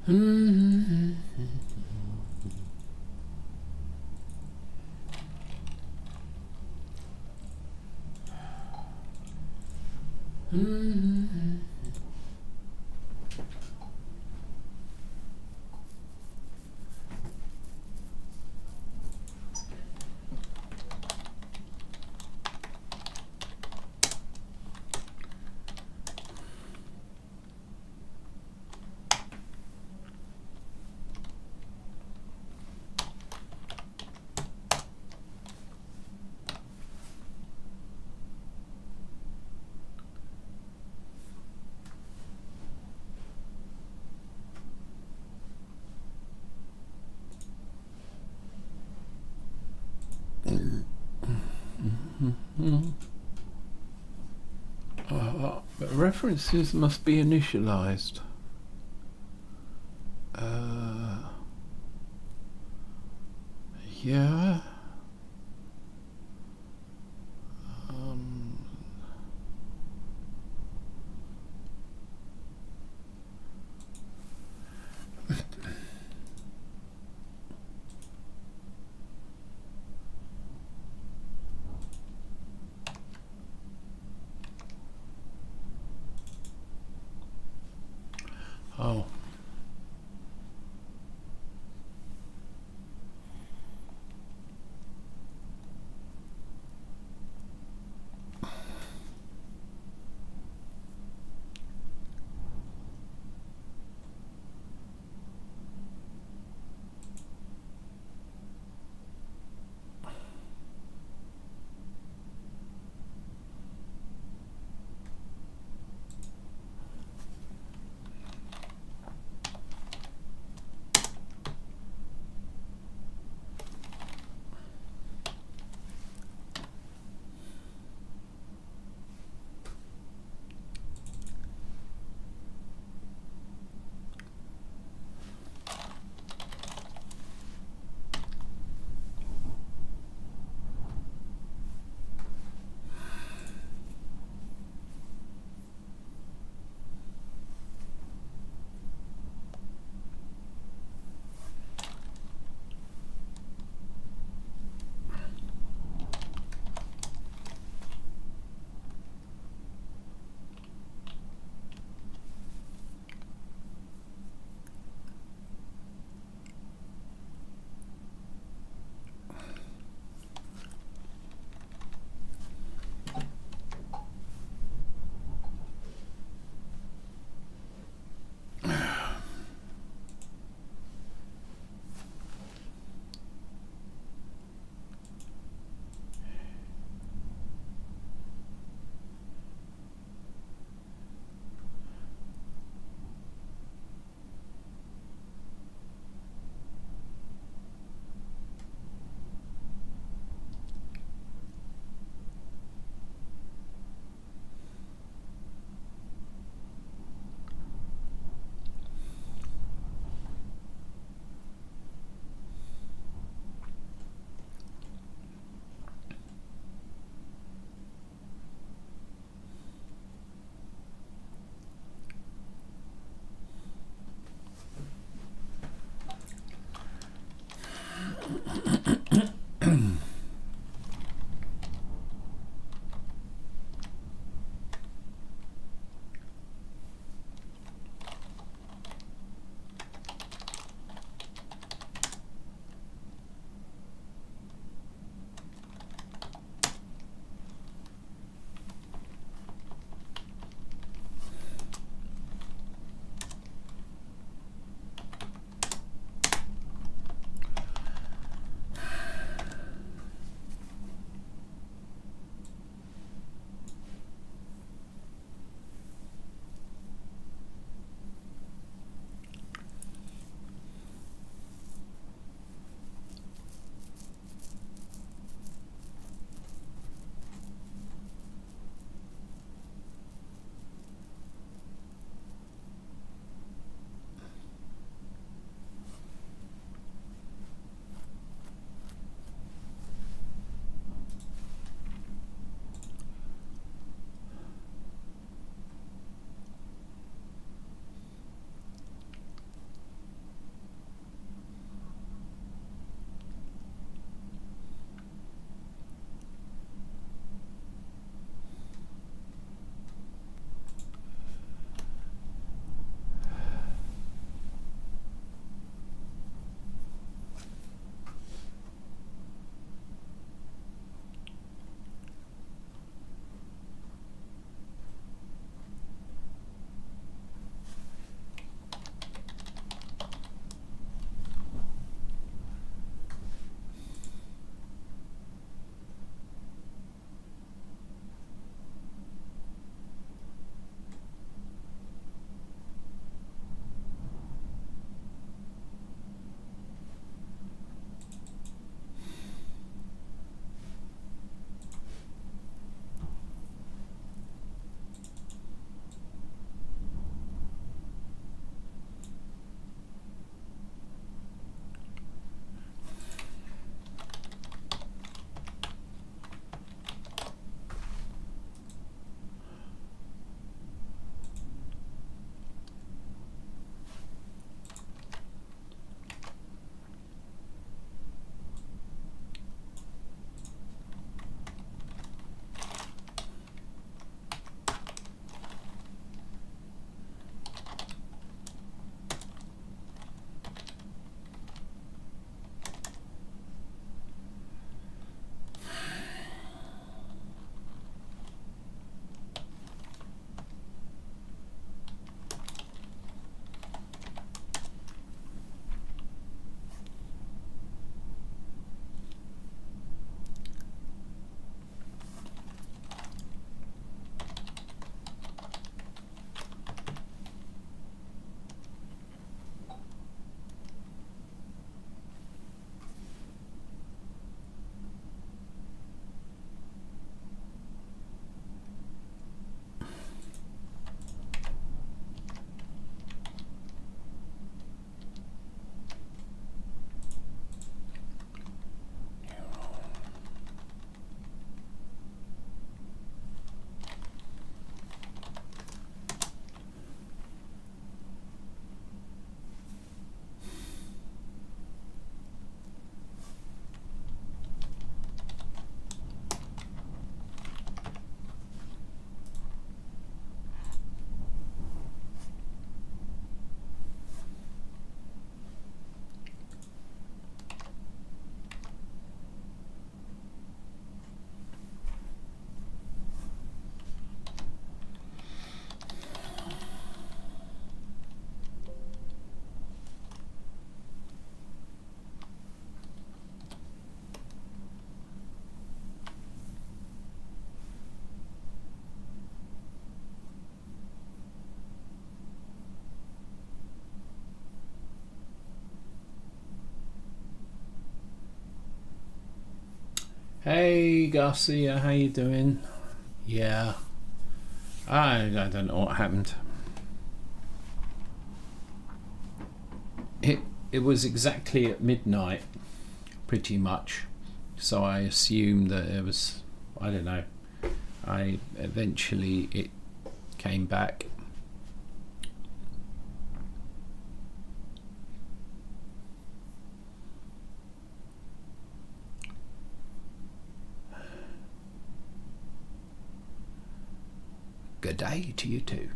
Mm-hmm. Mm-hmm. But references must be initialized. Yeah. Oh. Hey Garcia, how you doing? Yeah, I don't know what happened. It was exactly at midnight, pretty much. So I assumed that it was, I don't know. I eventually it came back. Good day to you too.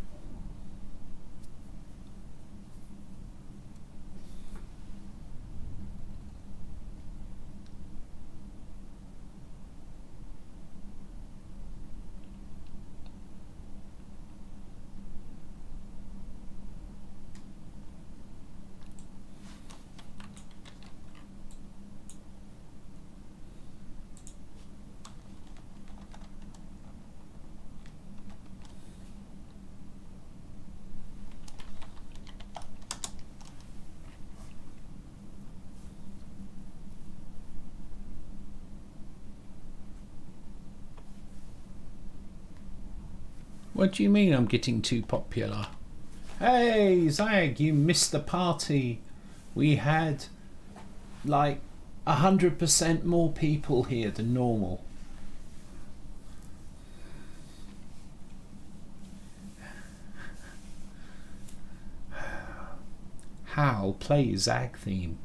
What do you mean I'm getting too popular? Hey Zag, you missed the party. We had like 100% more people here than normal. Hal, play Zag theme.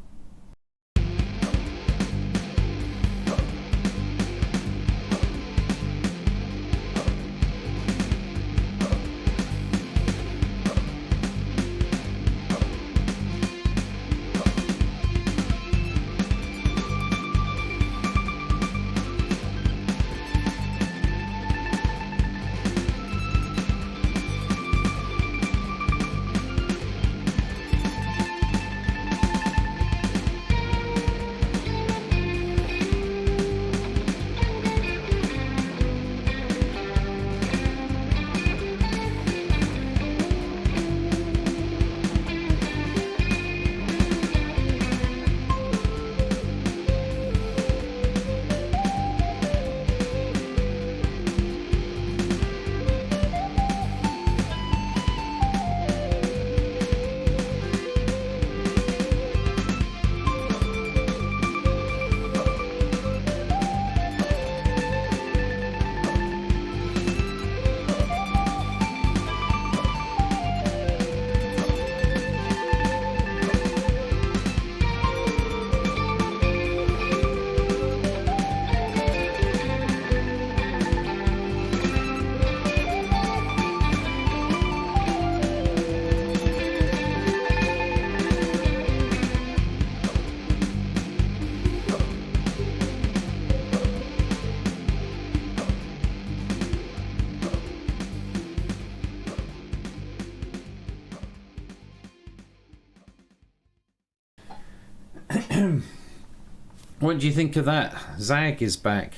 What do you think of that? Zag is back.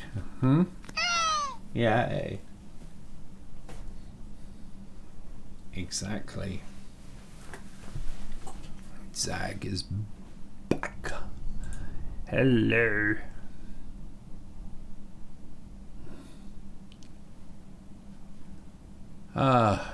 Yeah. Exactly. Zag is back. Hello. Ah.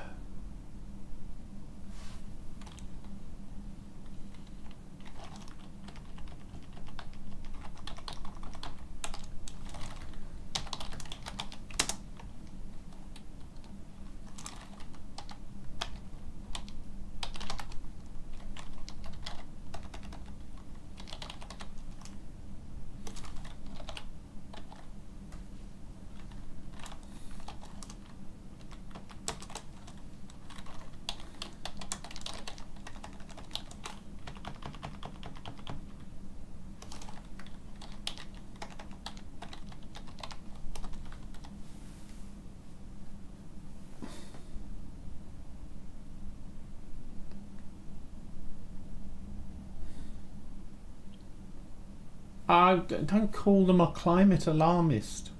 I don't call them a climate alarmist.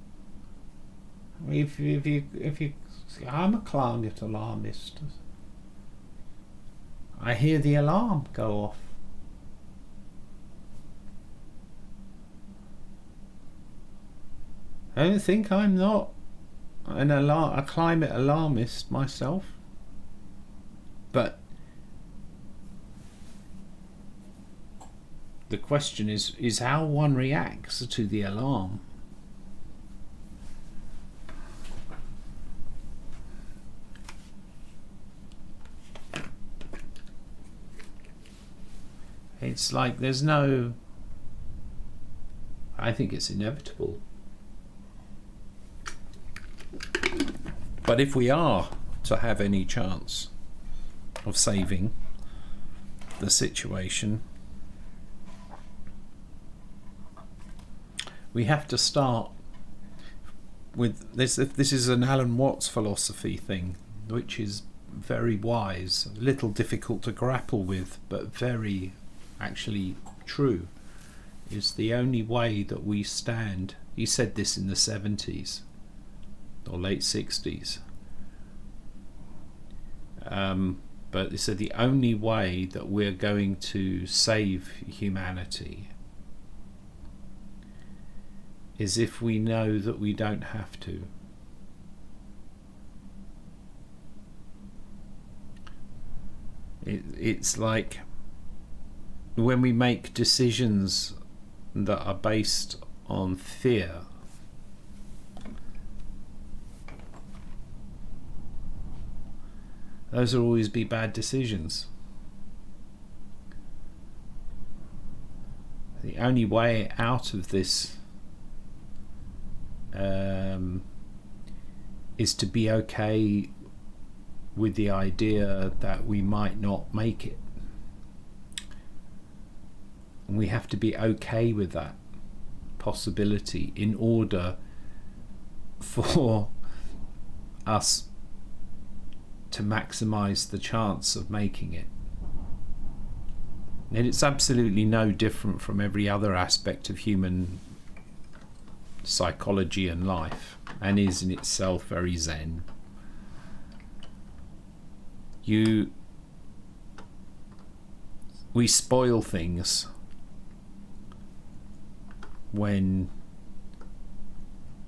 If you, I'm a climate alarmist. I hear the alarm go off. I don't think I'm not a climate alarmist myself, but the question is how one reacts to the alarm. It's like there's no... I think it's inevitable. But if we are to have any chance of saving the situation, we have to start with this. This is an Alan Watts philosophy thing, which is very wise, a little difficult to grapple with, but very actually true. Is the only way that we stand. He said this in the 70s or late 60s. But he said the only way that we're going to save humanity is if we know that we don't have to. It's like when we make decisions that are based on fear, those will always be bad decisions. The only way out of this is to be okay with the idea that we might not make it. And we have to be okay with that possibility in order for us to maximize the chance of making it. And it's absolutely no different from every other aspect of human psychology and life, and is in itself very Zen. We spoil things when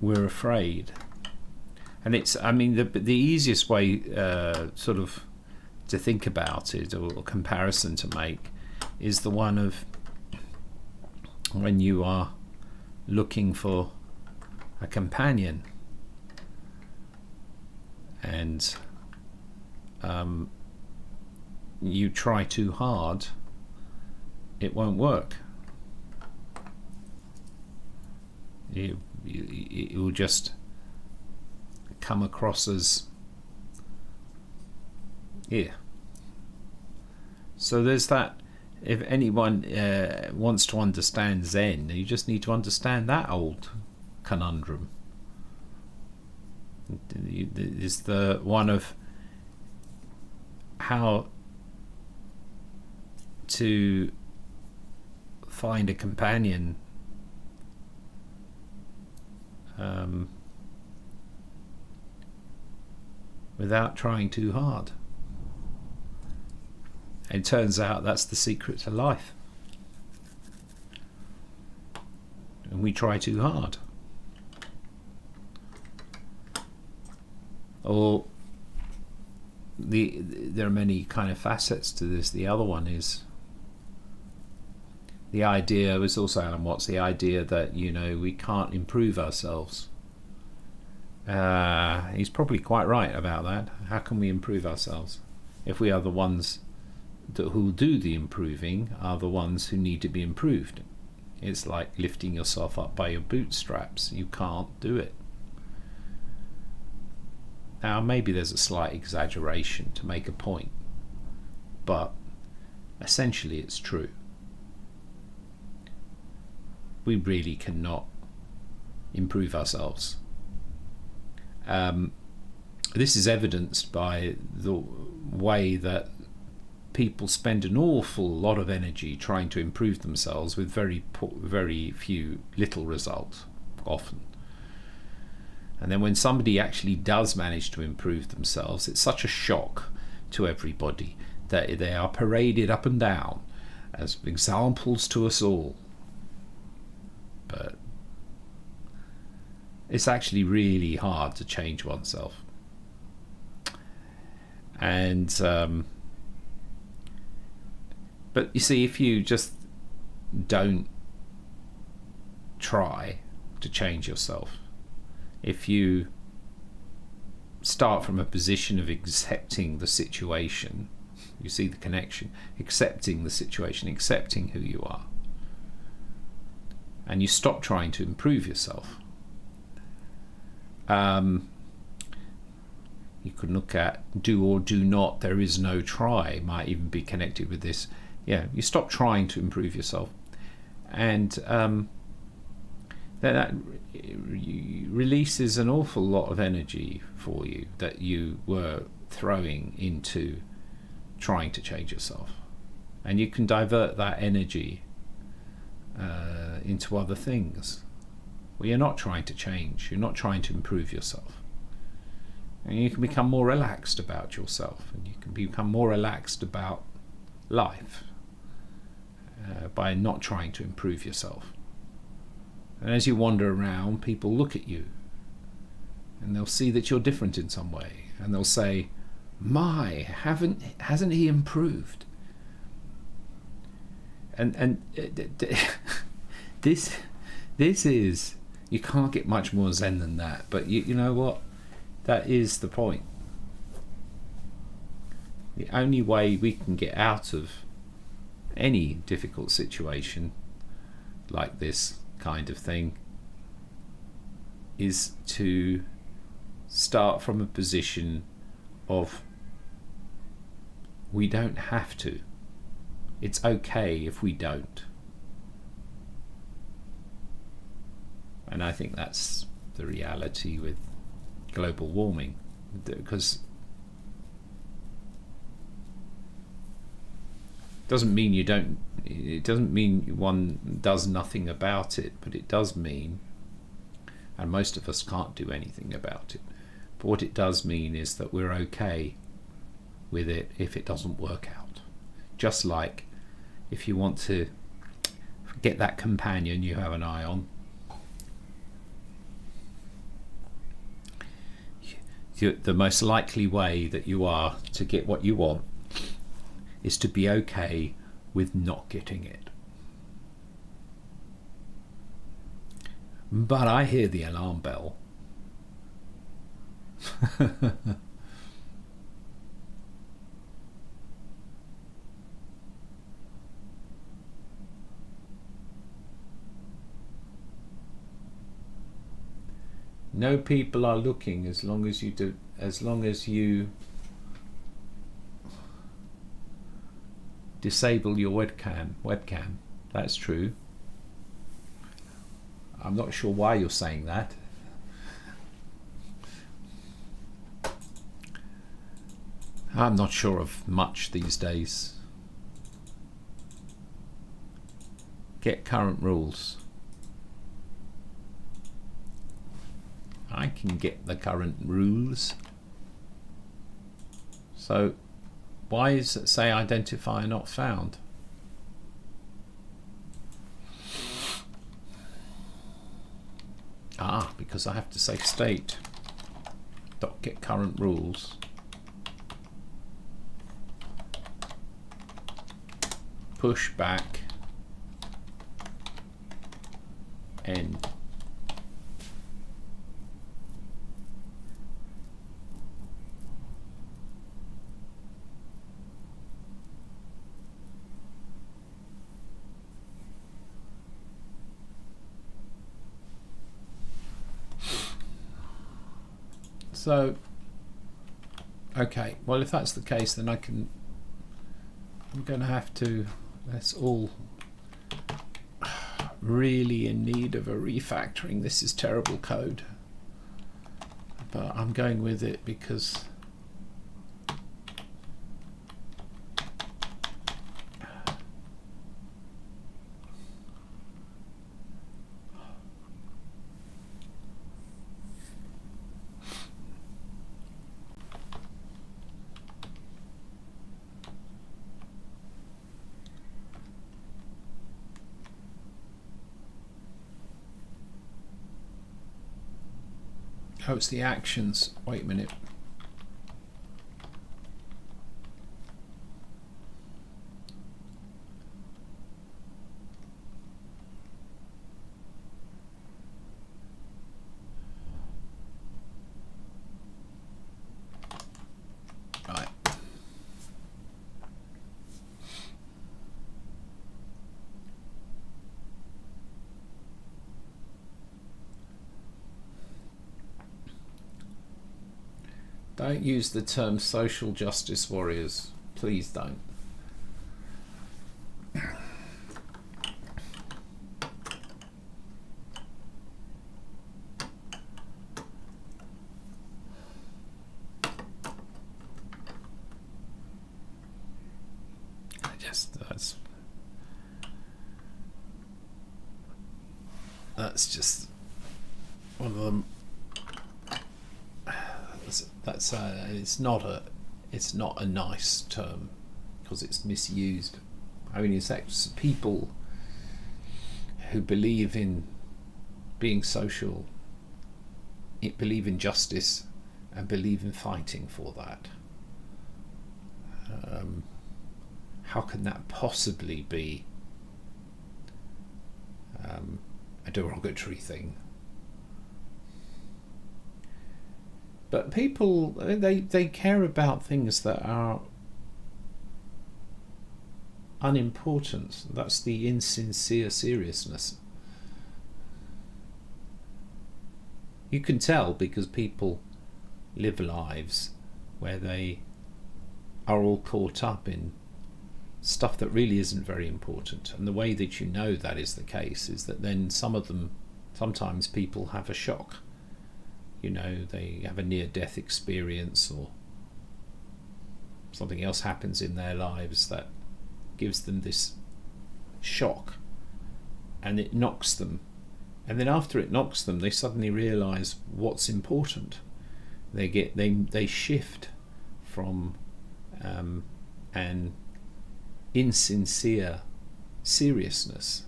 we're afraid, and it's, I mean, the easiest way sort of to think about it, or a comparison to make, is the one of when you are looking for a companion and you try too hard, it won't work. It will just come across as, yeah. So there's that. If anyone wants to understand Zen, you just need to understand that old conundrum. Is the one of how to find a companion without trying too hard. It turns out that's the secret to life. And we try too hard. Or there are many kind of facets to this. The other one is the idea, was also Alan Watts, the idea that, you know, we can't improve ourselves. He's probably quite right about that. How can we improve ourselves if we are the ones who do the improving are the ones who need to be improved? It's like lifting yourself up by your bootstraps. You can't do it. Now, maybe there's a slight exaggeration to make a point, but essentially it's true. We really cannot improve ourselves. This is evidenced by the way that people spend an awful lot of energy trying to improve themselves with very little result, often. And then when somebody actually does manage to improve themselves, it's such a shock to everybody that they are paraded up and down as examples to us all. But It's actually really hard to change oneself. And but you see, if you just don't try to change yourself, if you start from a position of accepting the situation, you see the connection, accepting the situation, accepting who you are, and you stop trying to improve yourself. You could look at do or do not, there is no try, might even be connected with this. Yeah, you stop trying to improve yourself, and then that releases an awful lot of energy for you that you were throwing into trying to change yourself, and you can divert that energy into other things where you're not trying to change, you're not trying to improve yourself, and you can become more relaxed about yourself, and you can become more relaxed about life by not trying to improve yourself. And as you wander around, people look at you and they'll see that you're different in some way, and they'll say, my, hasn't he improved? And this is, you can't get much more zen than that, but you know what, that is the point. The only way we can get out of any difficult situation like this kind of thing is to start from a position of we don't have to. It's okay if we don't. And I think that's the reality with global warming, because it doesn't mean one does nothing about it, but it does mean, and most of us can't do anything about it, but what it does mean is that we're okay with it if it doesn't work out. Just like if you want to get that companion you have an eye on, the most likely way that you are to get what you want is to be okay with not getting it. But I hear the alarm bell. No people are looking as long as you disable your webcam. That's true. I'm not sure why you're saying that. I'm not sure of much these days. Get current rules. I can get the current rules. So why is it say identifier not found? Because I have to say state dot get current rules. Push back end. So, okay, well, if that's the case, then I'm going to have to, that's all really in need of a refactoring. This is terrible code, but I'm going with it because Oh, it's the actions. Wait a minute. Right. Don't use the term social justice warriors. Please don't. That's just one of them. It's not a nice term because it's misused. I mean, it's people who believe in being social, believe in justice, and believe in fighting for that. How can that possibly be a derogatory thing? But people, they care about things that are unimportant. That's the insincere seriousness. You can tell because people live lives where they are all caught up in stuff that really isn't very important. And the way that you know that is the case is that then sometimes people have a shock. You know, they have a near-death experience or something else happens in their lives that gives them this shock, and it knocks them. And then after it knocks them, they suddenly realise what's important. They shift from an insincere seriousness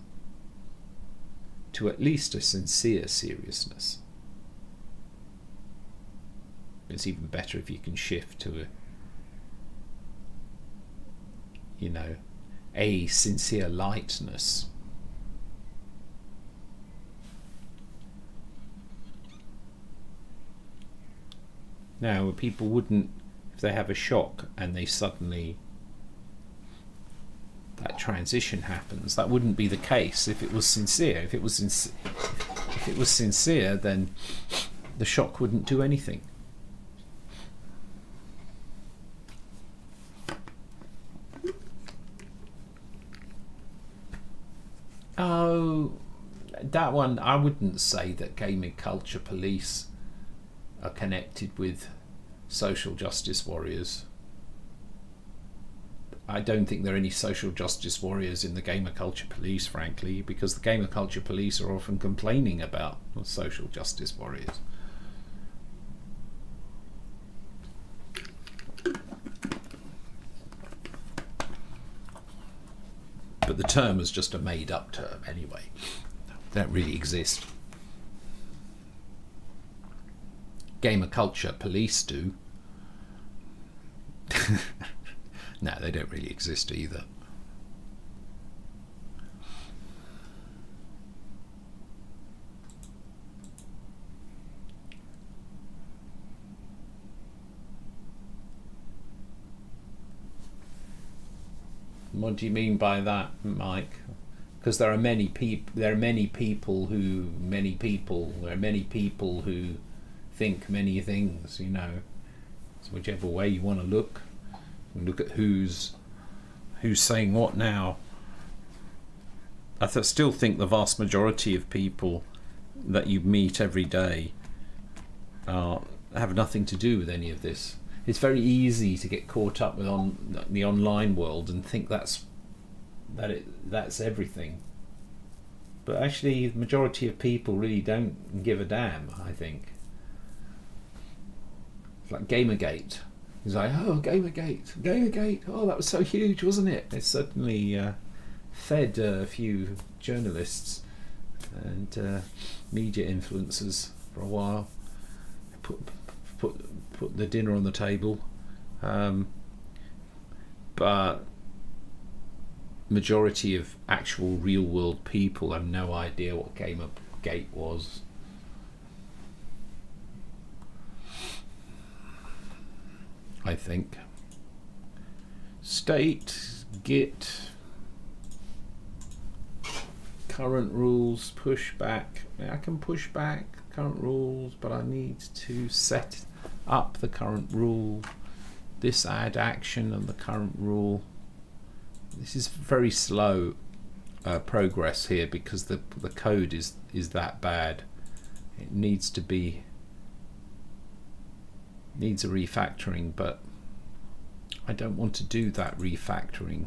to at least a sincere seriousness. It's even better if you can shift to a sincere lightness. Now, people wouldn't, if they have a shock and they suddenly, that transition happens, that wouldn't be the case if it was sincere. If it was sincere, then the shock wouldn't do anything. Oh, that one, I wouldn't say that gaming culture police are connected with social justice warriors. I don't think there are any social justice warriors in the gamer culture police, frankly, because the gamer culture police are often complaining about social justice warriors. But the term is just a made-up term anyway. They don't really exist. Gamer culture police do. No, they don't really exist either. What do you mean by that, Mike? Because there are many people who think many things, you know. So whichever way you want to look at who's saying what now. I still think the vast majority of people that you meet every day have nothing to do with any of this. It's very easy to get caught up with the online world and think that's everything. But actually, the majority of people really don't give a damn, I think. It's like Gamergate. He's like, oh, Gamergate, oh, that was so huge, wasn't it? It certainly fed a few journalists and media influencers for a while. put the dinner on the table, but majority of actual real world people have no idea what Gamergate was. I think. State, git, current rules, push back. I can push back current rules, but I need to set up the current rule. This add action and the current rule. This is very slow progress here because the code is that bad. It needs a refactoring, but I don't want to do that refactoring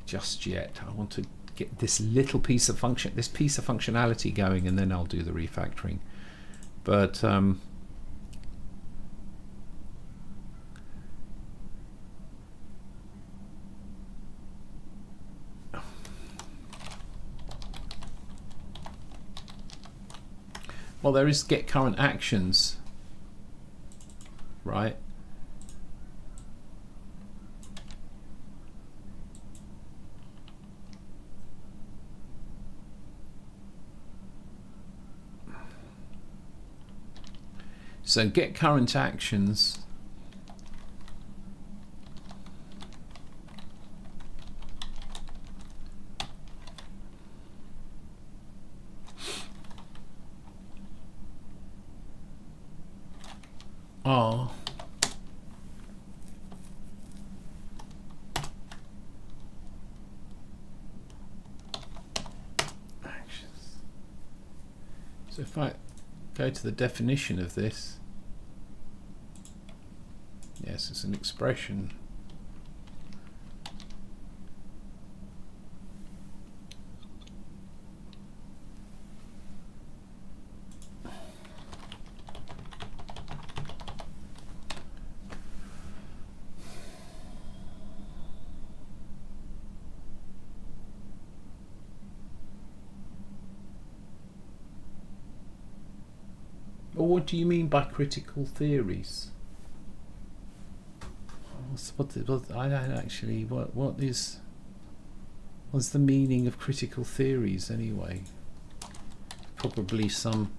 just yet. I want to get this little piece of functionality going, and then I'll do the refactoring. But well, there is get current actions, right? So get current actions. Are actions. So if I go to the definition of this, yes, it's an expression. Well, what do you mean by critical theories? I don't actually. What's the meaning of critical theories anyway? Probably some.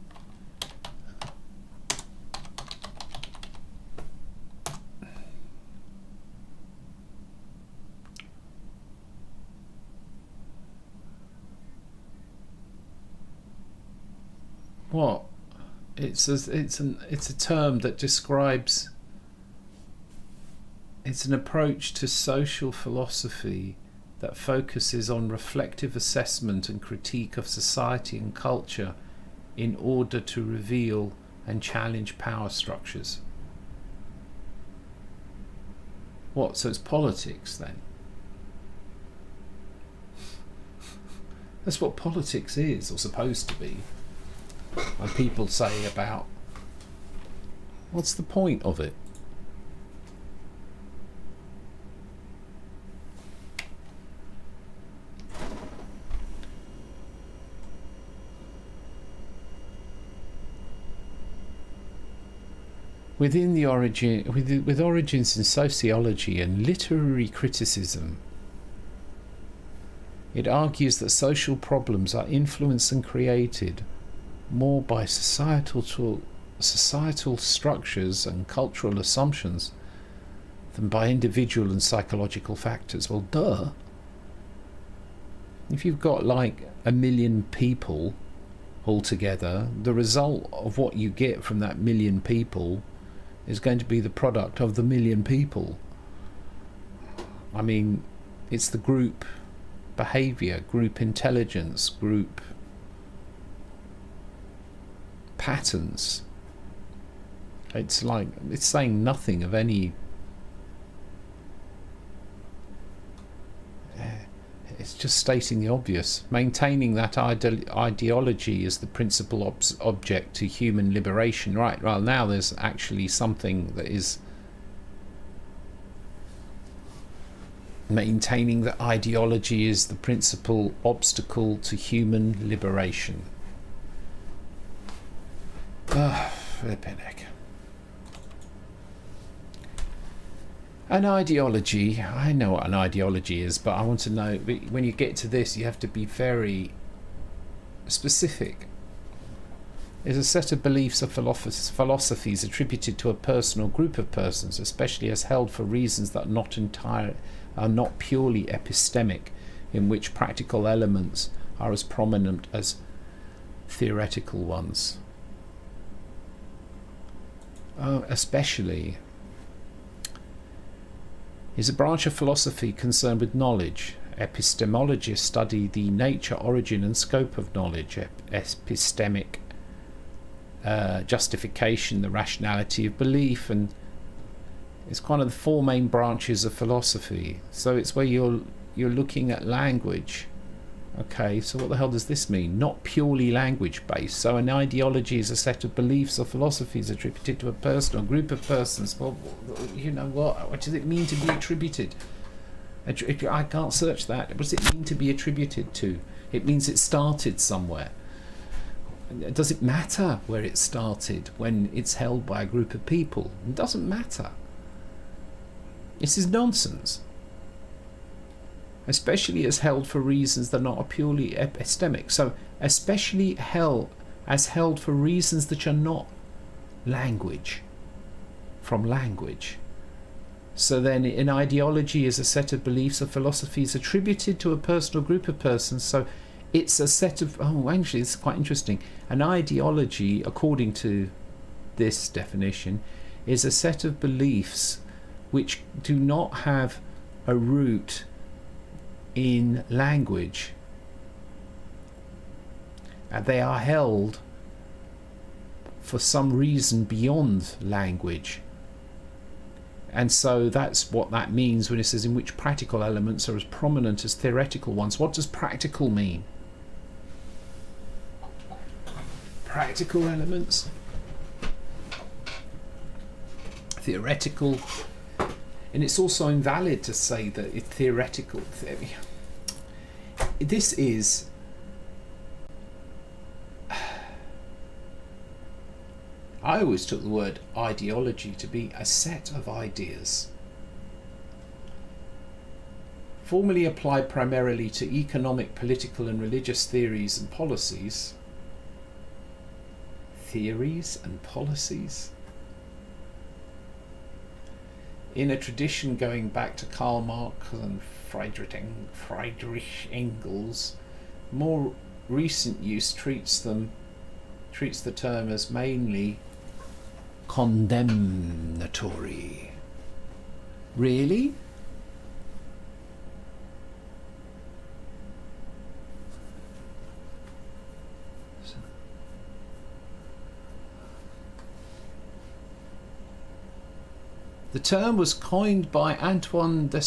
What? It's a term that describes. It's an approach to social philosophy that focuses on reflective assessment and critique of society and culture in order to reveal and challenge power structures. What? So it's politics then? That's what politics is, or supposed to be. And people say about, what's the point of it? With origins in sociology and literary criticism, it argues that social problems are influenced and created more by societal structures and cultural assumptions than by individual and psychological factors. Well, duh. If you've got like 1 million people altogether, the result of what you get from that 1 million people is going to be the product of the 1 million people. I mean, it's the group behavior, group intelligence, group patterns. It's like, it's saying nothing of any. It's just stating the obvious. Maintaining that ideology is the principal object to human liberation. Right, well, now there's actually something that is maintaining that ideology is the principal obstacle to human liberation. flipping heck. An ideology, I know what an ideology is, but I want to know, when you get to this, you have to be very specific. Is a set of beliefs or philosophies attributed to a person or group of persons, especially as held for reasons that are not purely epistemic, in which practical elements are as prominent as theoretical ones. Especially is a branch of philosophy concerned with knowledge. Epistemologists study the nature, origin and scope of knowledge. Epistemic justification, the rationality of belief, and it's one of the four main branches of philosophy. So it's where you're looking at language. Okay, so what the hell does this mean? Not purely language based. So an ideology is a set of beliefs or philosophies attributed to a person or group of persons. Well, you know what does it mean to be attributed? I can't search that. What does it mean to be attributed to? It means it started somewhere. Does it matter where it started when it's held by a group of people? It doesn't matter. This is nonsense. Especially as held for reasons that are not purely epistemic. So, especially held for reasons that are not language, from language. So then an ideology is a set of beliefs or philosophies attributed to a person or group of persons. So it's a set of, actually it's quite interesting. An ideology, according to this definition, is a set of beliefs which do not have a root in language. And they are held for some reason beyond language. And so that's what that means when it says in which practical elements are as prominent as theoretical ones. What does practical mean? Practical elements? Theoretical. And it's also invalid to say that it's theoretical. This is I always took the word ideology to be a set of ideas, formerly applied primarily to economic, political and religious theories and policies. Theories and policies? In a tradition going back to Karl Marx and Friedrich Engels, more recent use treats the term as mainly condemnatory. Really? The term was coined by Antoine de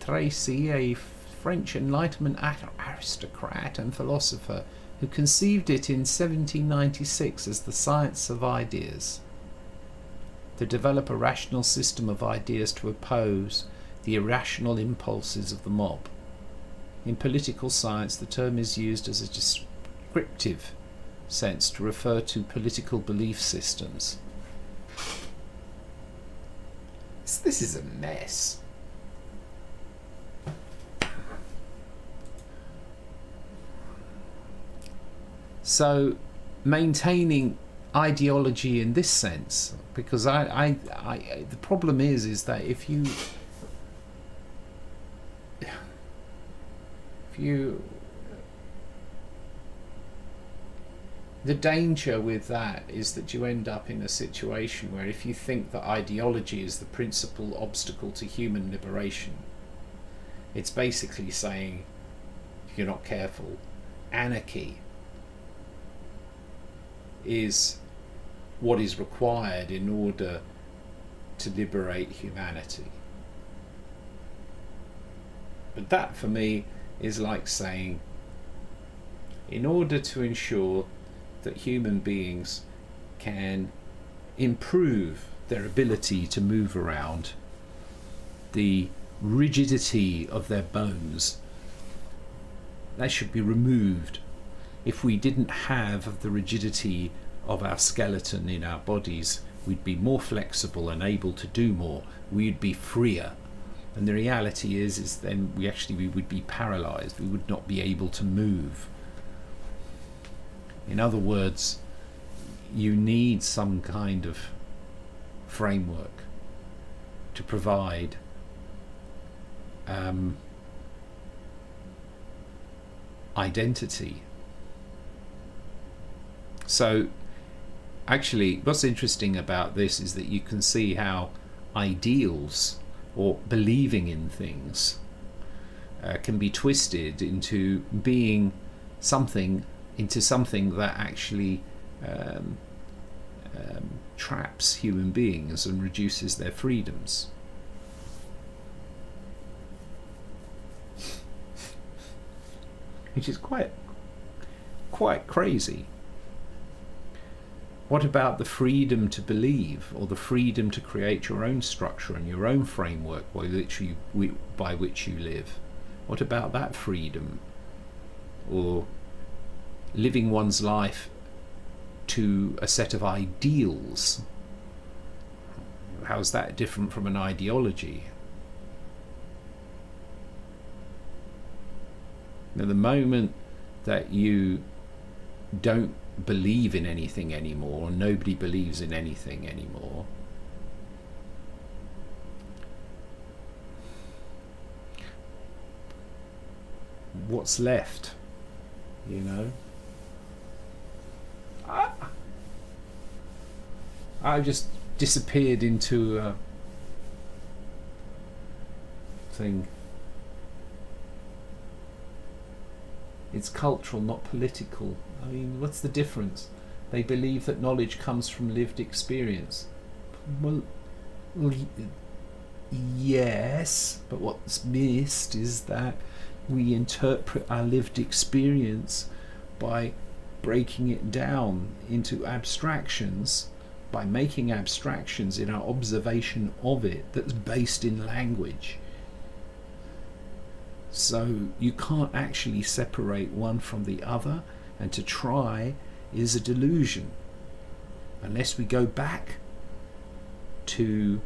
Tracy, a French Enlightenment aristocrat and philosopher who conceived it in 1796 as the science of ideas, to develop a rational system of ideas to oppose the irrational impulses of the mob. In political science, the term is used as a descriptive sense to refer to political belief systems. This is a mess. So, maintaining ideology in this sense, because the problem is that if you the danger with that is that you end up in a situation where if you think that ideology is the principal obstacle to human liberation, it's basically saying, if you're not careful, anarchy is what is required in order to liberate humanity. But that for me is like saying, in order to ensure that human beings can improve their ability to move around, the rigidity of their bones, that should be removed. If we didn't have the rigidity of our skeleton in our bodies, we'd be more flexible and able to do more. We'd be freer. And the reality is then we would be paralyzed. We would not be able to move. In other words, you need some kind of framework to provide identity. So actually what's interesting about this is that you can see how ideals or believing in things can be twisted into being something that actually traps human beings and reduces their freedoms. Which is quite crazy. What about the freedom to believe, or the freedom to create your own structure and your own framework by which you live? What about that freedom? Or living one's life to a set of ideals? How's that different from an ideology? Now, the moment that you don't believe in anything anymore, and nobody believes in anything anymore, what's left? You know, I just disappeared into a thing. It's cultural, not political. I mean, what's the difference? They believe that knowledge comes from lived experience. Well, yes, but what's missed is that we interpret our lived experience by breaking it down into abstractions, by making abstractions in our observation of it that's based in language. So you can't actually separate one from the other, and to try is a delusion. Unless we go back to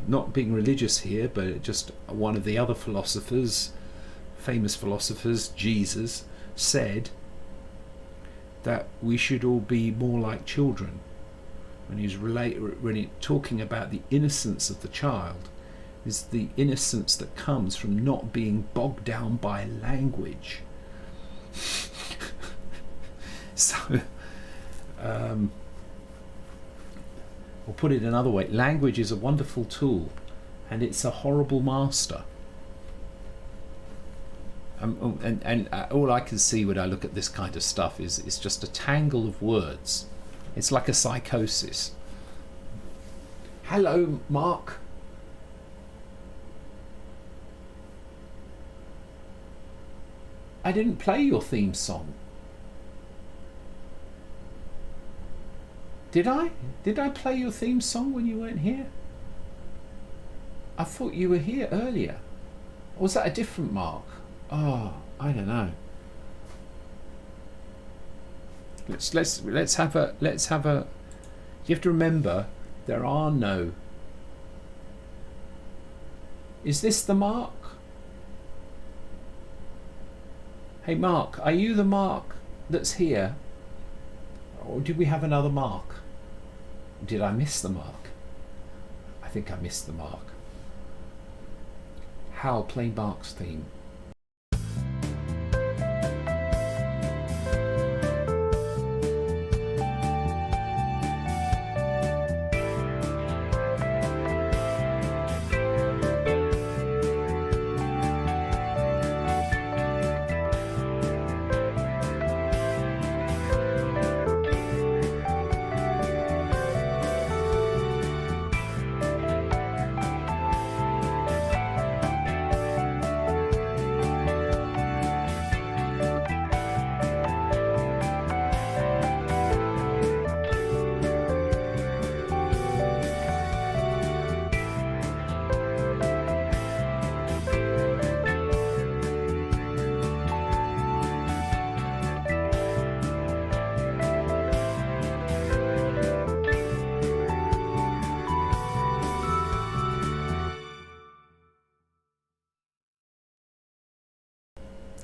not being religious here, but just one of the other philosophers, famous philosophers, Jesus, said that we should all be more like children. When he's talking about the innocence of the child, is the innocence that comes from not being bogged down by language. So, or put it another way, language is a wonderful tool, and it's a horrible master. And all I can see when I look at this kind of stuff is just a tangle of words. It's like a psychosis. Hello, Mark. I didn't play your theme song. Did I? Did I play your theme song when you weren't here? I thought you were here earlier. Or was that a different Mark? Oh, I don't know. Let's have a. You have to remember, there are no. Is this the Mark? Hey Mark, are you the Mark that's here? Or did we have another Mark? Did I miss the Mark? I think I missed the Mark. Hal, play Mark's theme.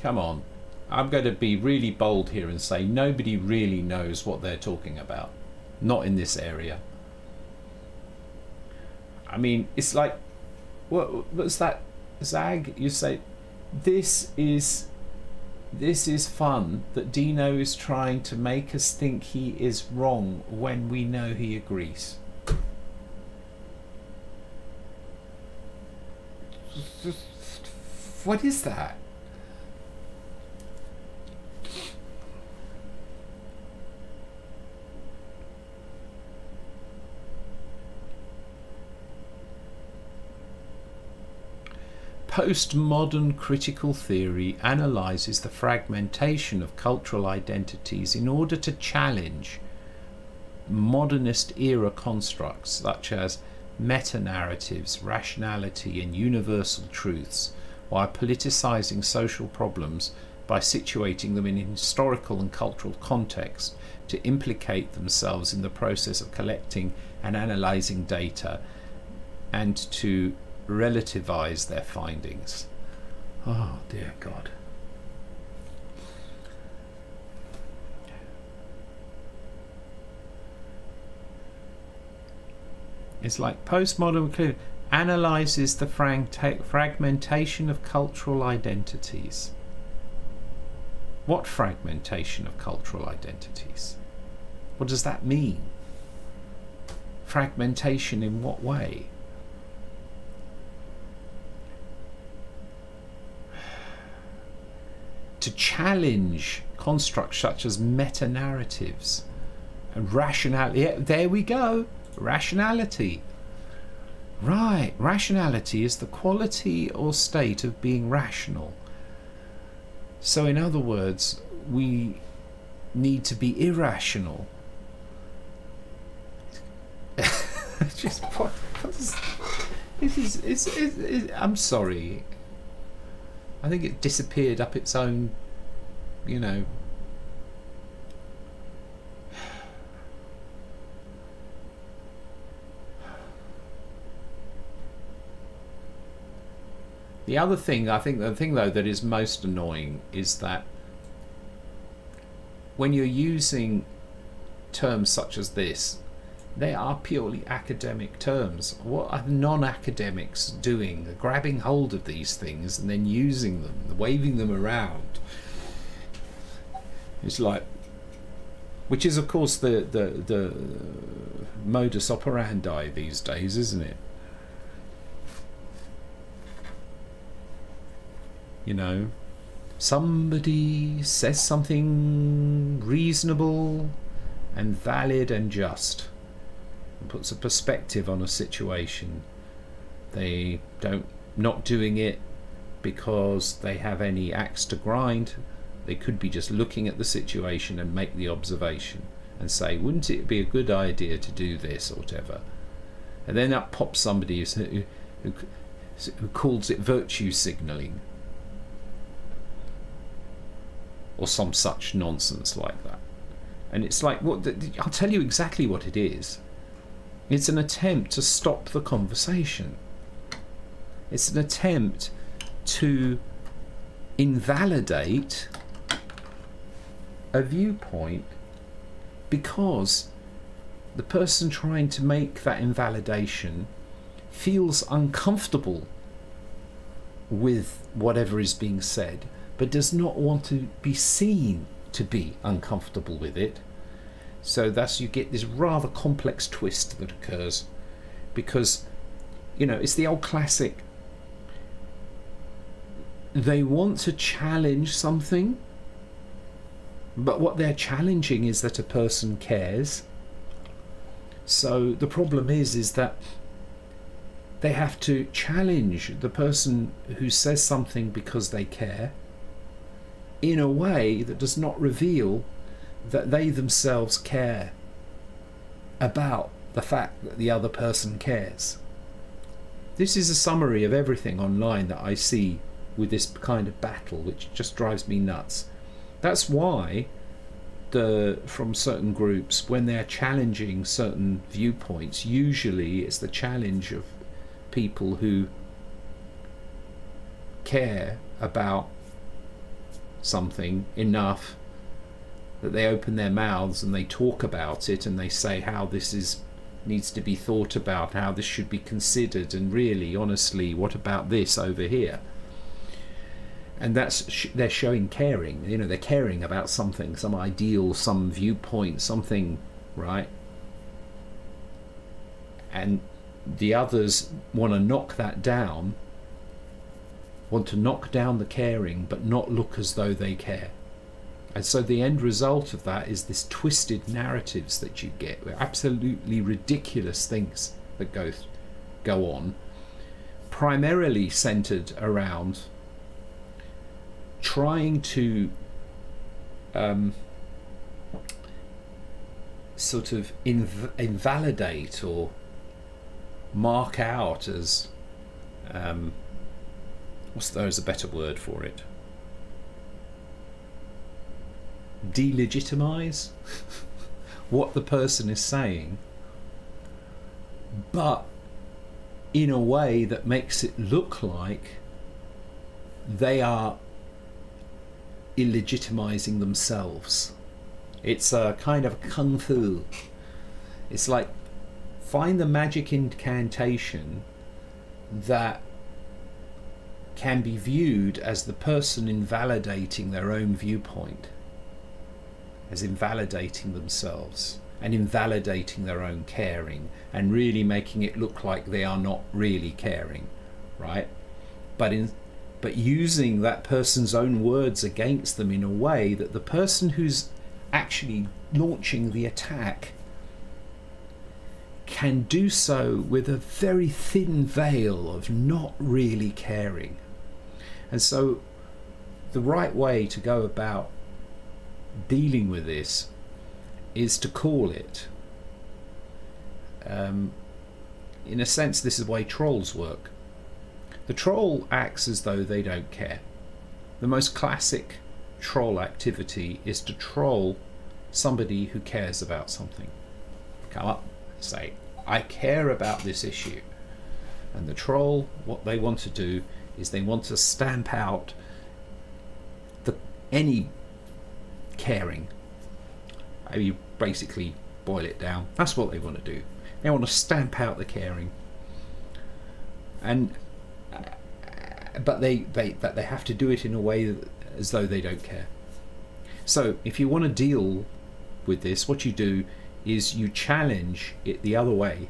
Come on. I'm going to be really bold here and say nobody really knows what they're talking about. Not in this area. I mean, it's like, what's that, Zag? You say, this is fun that Dino is trying to make us think he is wrong when we know he agrees. What is that? Postmodern critical theory analyzes the fragmentation of cultural identities in order to challenge modernist era constructs such as meta-narratives, rationality and universal truths, while politicizing social problems by situating them in historical and cultural context to implicate themselves in the process of collecting and analyzing data and to relativize their findings. Oh dear God. It's like postmodern analyzes the fragmentation of cultural identities. What fragmentation of cultural identities? What does that mean? Fragmentation in what way? To challenge constructs such as meta-narratives and rationality. Yeah, there we go. Rationality. Right. Rationality is the quality or state of being rational. So in other words, we need to be irrational. Just what is I'm sorry. I think it disappeared up its own, you know. The other thing, I think the thing though that is most annoying is that when you're using terms such as this, they are purely academic terms. What are non-academics doing? They're grabbing hold of these things and then using them, waving them around. It's like, which is of course the modus operandi these days, isn't it? You know, somebody says something reasonable and valid and just, and puts a perspective on a situation. They not doing it because they have any axe to grind. They could be just looking at the situation and make the observation and say, wouldn't it be a good idea to do this or whatever? And then up pops somebody who calls it virtue signalling or some such nonsense like that. And it's like, I'll tell you exactly what it is. It's an attempt to stop the conversation. It's an attempt to invalidate a viewpoint because the person trying to make that invalidation feels uncomfortable with whatever is being said, but does not want to be seen to be uncomfortable with it. So thus you get this rather complex twist that occurs because, you know, it's the old classic. They want to challenge something, but what they're challenging is that a person cares. So the problem is that they have to challenge the person who says something because they care in a way that does not reveal that they themselves care about the fact that the other person cares. This is a summary of everything online that I see with this kind of battle, which just drives me nuts. That's why from certain groups, when they're challenging certain viewpoints, usually it's the challenge of people who care about something enough that they open their mouths and they talk about it and they say how this needs to be thought about, how this should be considered, and really, honestly, what about this over here? And they're showing caring. You know, they're caring about something, some ideal, some viewpoint, something, right? And the others want to knock that down, want to knock down the caring, but not look as though they care. And so the end result of that is this twisted narratives that you get, absolutely ridiculous things that go on, primarily centered around trying to sort of invalidate or mark out as there's a better word for it, delegitimize what the person is saying, but in a way that makes it look like they are illegitimizing themselves. It's a kind of kung fu. It's like, find the magic incantation that can be viewed as the person invalidating their own viewpoint, as invalidating themselves and invalidating their own caring, and really making it look like they are not really caring, right? But using that person's own words against them in a way that the person who's actually launching the attack can do so with a very thin veil of not really caring. And so the right way to go about dealing with this is to call it. In a sense, this is the way trolls work. The troll acts as though they don't care. The most classic troll activity is to troll somebody who cares about something. Come up, say, I care about this issue. And the troll, what they want to do is they want to stamp out any caring. You basically boil it down. That's what they want to do. They want to stamp out the caring. But they have to do it in a way as though they don't care. So if you want to deal with this, what you do is you challenge it the other way,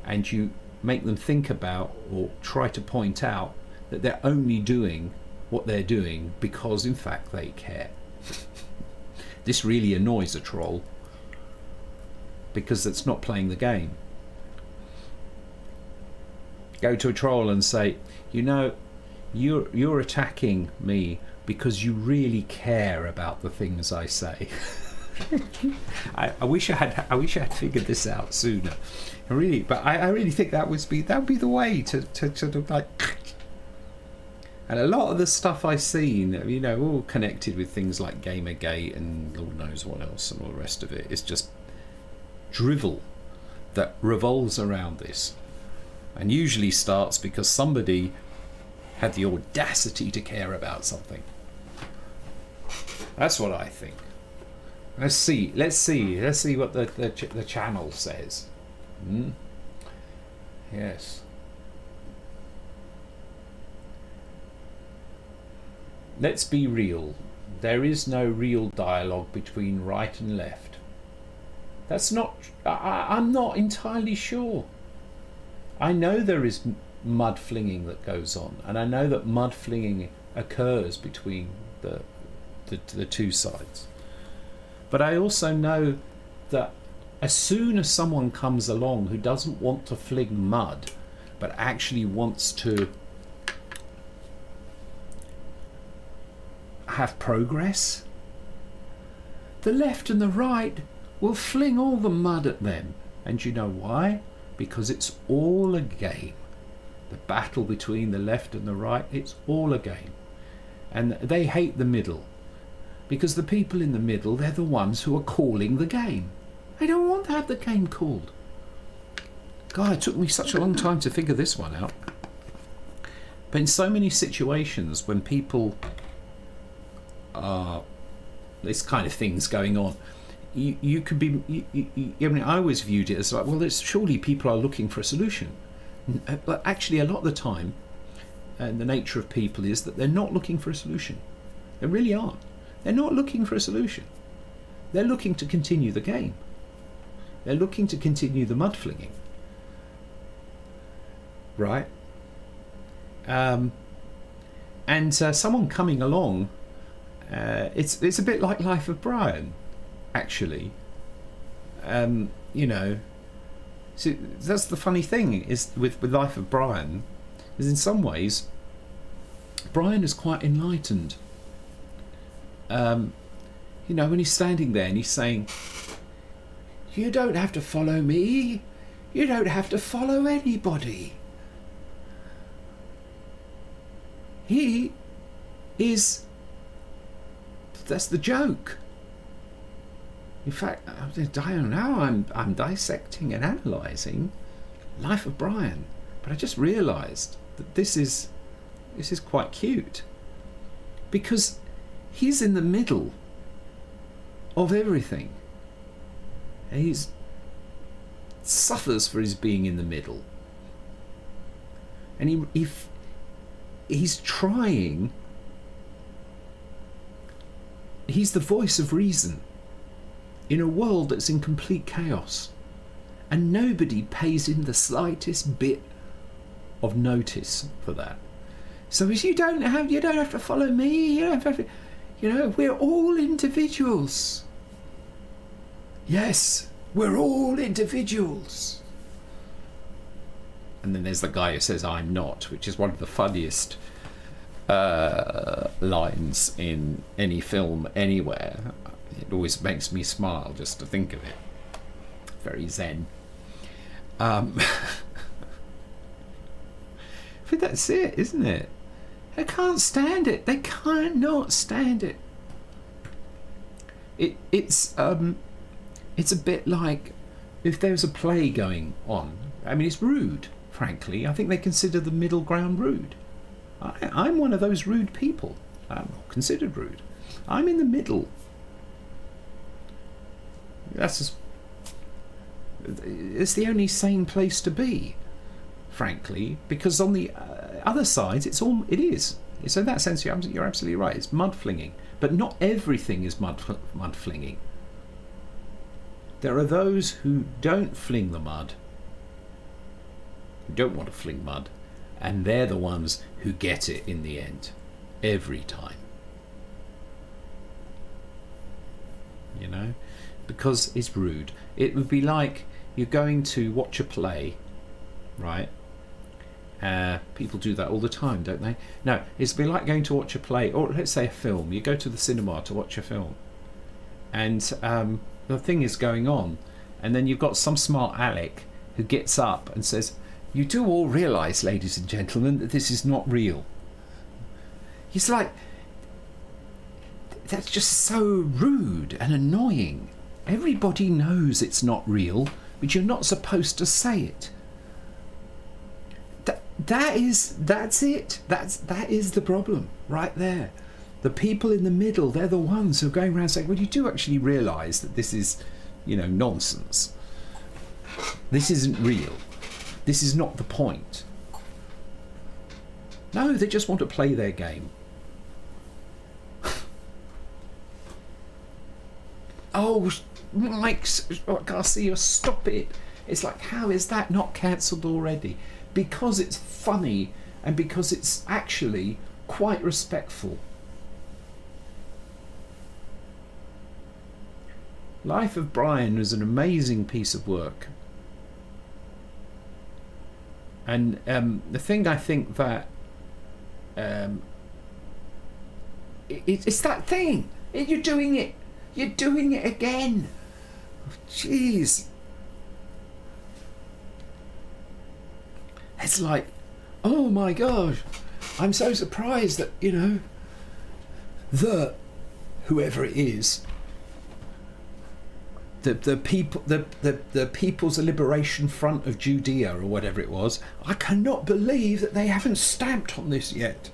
and you make them think about or try to point out that they're only doing what they're doing because in fact they care. This really annoys a troll because it's not playing the game. Go to a troll and say, you know, you're attacking me because you really care about the things I say. I wish I had figured this out sooner. I really think that would be the way to like. And a lot of the stuff I've seen, you know, all connected with things like Gamergate and Lord knows what else and all the rest of it, is just drivel that revolves around this, and usually starts because somebody had the audacity to care about something. That's what I think. Let's see what the channel says. Yes. Let's be real. There is no real dialogue between right and left. That's not. I'm not entirely sure. I know there is mud flinging that goes on, and I know that mud flinging occurs between the two sides. But I also know that as soon as someone comes along who doesn't want to fling mud, but actually wants to have progress, the left and the right will fling all the mud at them. And you know why? Because it's all a game. The battle between the left and the right, it's all a game. And they hate the middle, because the people in the middle, they're the ones who are calling the game. They don't want to have the game called. God, it took me such a long time to figure this one out. But in so many situations when people are this kind of things going on, you could be. I mean, I always viewed it as like, well, it's surely people are looking for a solution, but actually, a lot of the time, and the nature of people is that they're not looking for a solution. They really aren't. They're not looking for a solution. They're looking to continue the game. They're looking to continue the mudflinging. Right? And someone coming along, it's a bit like Life of Brian, actually. You know, so that's the funny thing is with Life of Brian, is in some ways, Brian is quite enlightened. You know, when he's standing there and he's saying, you don't have to follow me, you don't have to follow anybody. He is, that's the joke. In fact, I don't know, I'm dissecting and analysing Life of Brian, but I just realised that this is quite cute, because he's in the middle of everything, and he suffers for his being in the middle, and he's trying. He's the voice of reason in a world that's in complete chaos, and nobody pays him the slightest bit of notice for that. So as you don't have to follow me. You know, we're all individuals. Yes, we're all individuals. And then there's the guy who says, I'm not, which is one of the funniest lines in any film anywhere. It always makes me smile just to think of it. Very zen. But that's it, isn't it? They can't stand it. They cannot stand it. It's a bit like if there's a play going on. I mean, it's rude, frankly. I think they consider the middle ground rude. I'm one of those rude people. I'm not considered rude. I'm in the middle. It's the only sane place to be, frankly, because on the other side, it is. So in that sense, you're absolutely right. It's mudflinging, but not everything is mudflinging. There are those who don't fling the mud, who don't want to fling mud, and they're the ones who get it in the end, every time. You know, because it's rude. It would be like you're going to watch a play, right? People do that all the time, don't they? No, it's be like going to watch a play, or let's say a film. You go to the cinema to watch a film, and the thing is going on, and then you've got some smart aleck who gets up and says, you do all realise, ladies and gentlemen, that this is not real. He's like, that's just so rude and annoying. Everybody knows it's not real, but you're not supposed to say it. That is the problem right there. The people in the middle, they're the ones who are going around saying, well, you do actually realise that this is, nonsense. This isn't real. This is not the point. No, they just want to play their game. Oh, Mike Garcia, stop it. It's like, how is that not cancelled already? Because it's funny and because it's actually quite respectful. Life of Brian was an amazing piece of work. And the thing I think that it's that thing. You're doing it. You're doing it again. Jeez. It's like, oh my gosh, I'm so surprised that, whoever it is, the People's Liberation Front of Judea or whatever it was, I cannot believe that they haven't stamped on this yet.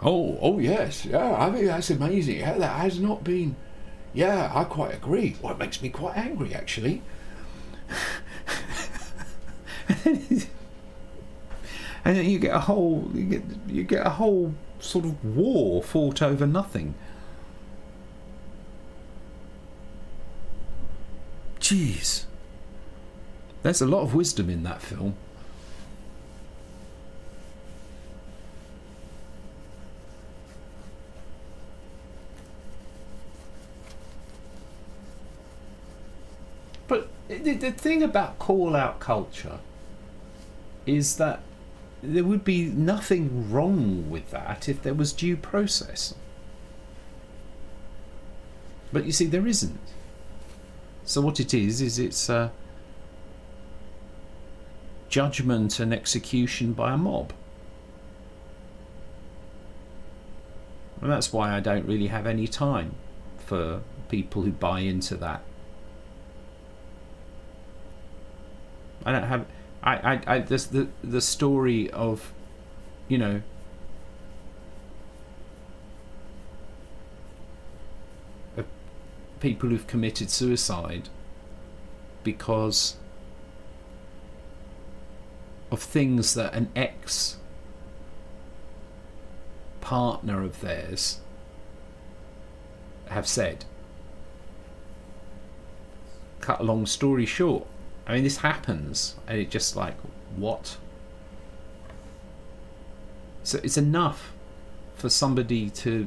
Oh yes, yeah. I mean, that's amazing. How that has not been. Yeah, I quite agree. Well, it makes me quite angry, actually. And then you get a whole sort of war fought over nothing. Jeez, there's a lot of wisdom in that film. But the thing about call-out culture is that there would be nothing wrong with that if there was due process. But you see, there isn't. So what it is it's judgment and execution by a mob. And that's why I don't really have any time for people who buy into that. I don't have. There's the story of, you know, of people who've committed suicide because of things that an ex-partner of theirs have said. Cut a long story short, I mean, this happens, and it just like, what? So it's enough for somebody to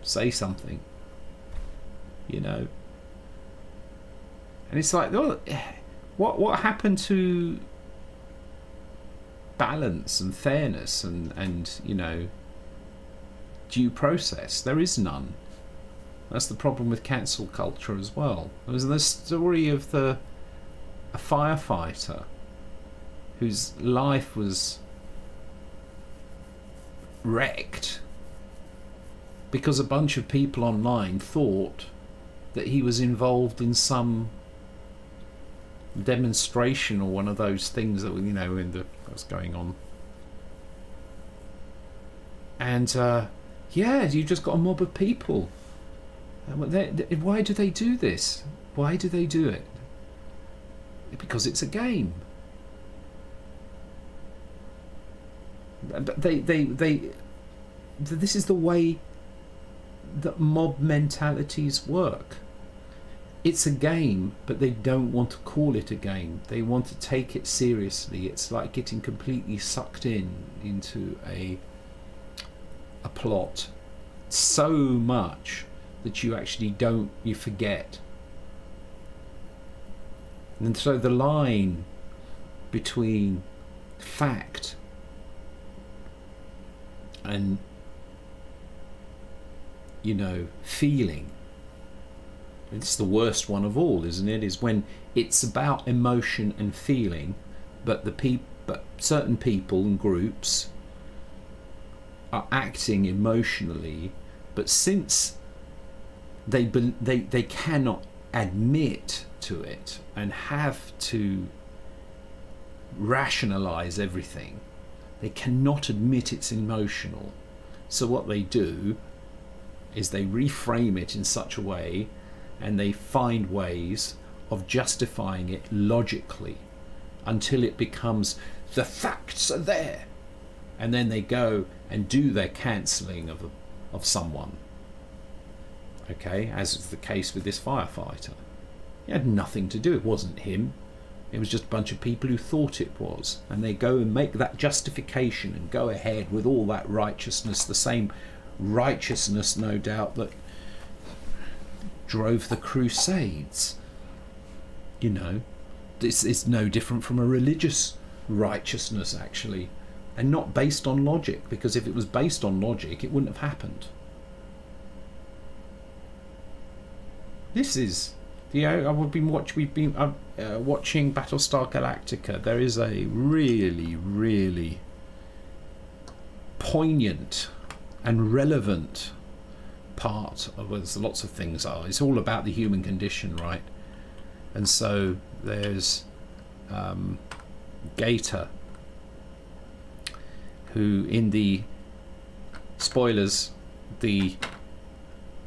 say something, you know. And it's like, well, what happened to balance and fairness and you know, due process? There is none. That's the problem with cancel culture as well. There was the story of a firefighter whose life was wrecked because a bunch of people online thought that he was involved in some demonstration or one of those things that, you know, that was going on. And yeah, you just got a mob of people. Why do they do this? Why do they do it? Because it's a game. But this is the way that mob mentalities work. It's a game, but they don't want to call it a game. They want to take it seriously. It's like getting completely sucked into a plot so much that you actually you forget. And so the line between fact and, you know, feeling, it's the worst one of all, isn't it? Is when it's about emotion and feeling, but certain people and groups are acting emotionally, but since they cannot admit to it and have to rationalize everything, they cannot admit it's emotional. So what they do is they reframe it in such a way, and they find ways of justifying it logically until it becomes the facts are there, and then they go and do their cancelling of someone. Okay, as is the case with this firefighter. It had nothing to do. It wasn't him. It was just a bunch of people who thought it was, and they go and make that justification and go ahead with all that righteousness, the same righteousness, no doubt, that drove the Crusades. You know, this is no different from a religious righteousness, actually, and not based on logic, because if it was based on logic, it wouldn't have happened. This is, you know, we've been watching Battlestar Galactica. There is a really, really poignant and relevant part of, well, there's lots of things are. It's all about the human condition, right? And so there's Gator, who, in the spoilers, the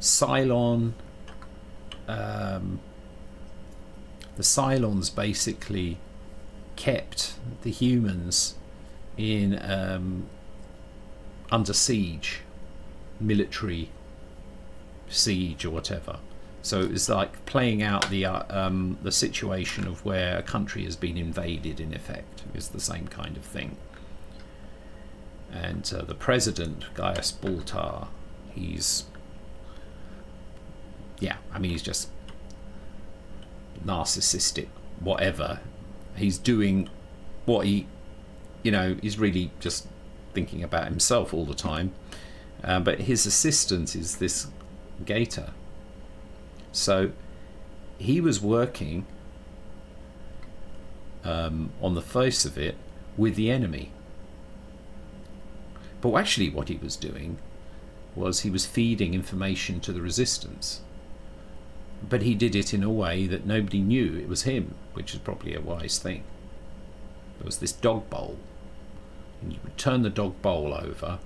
Cylons basically kept the humans in under siege, military siege or whatever. So it's like playing out the situation of where a country has been invaded. In effect, is the same kind of thing. And the president, Gaius Baltar, he's just narcissistic, whatever. He's doing what he's really just thinking about himself all the time. But his assistant is this Gator. So he was working on the face of it with the enemy. But actually what he was doing was he was feeding information to the resistance. But he did it in a way that nobody knew it was him, which is probably a wise thing. There was this dog bowl, and you would turn the dog bowl over.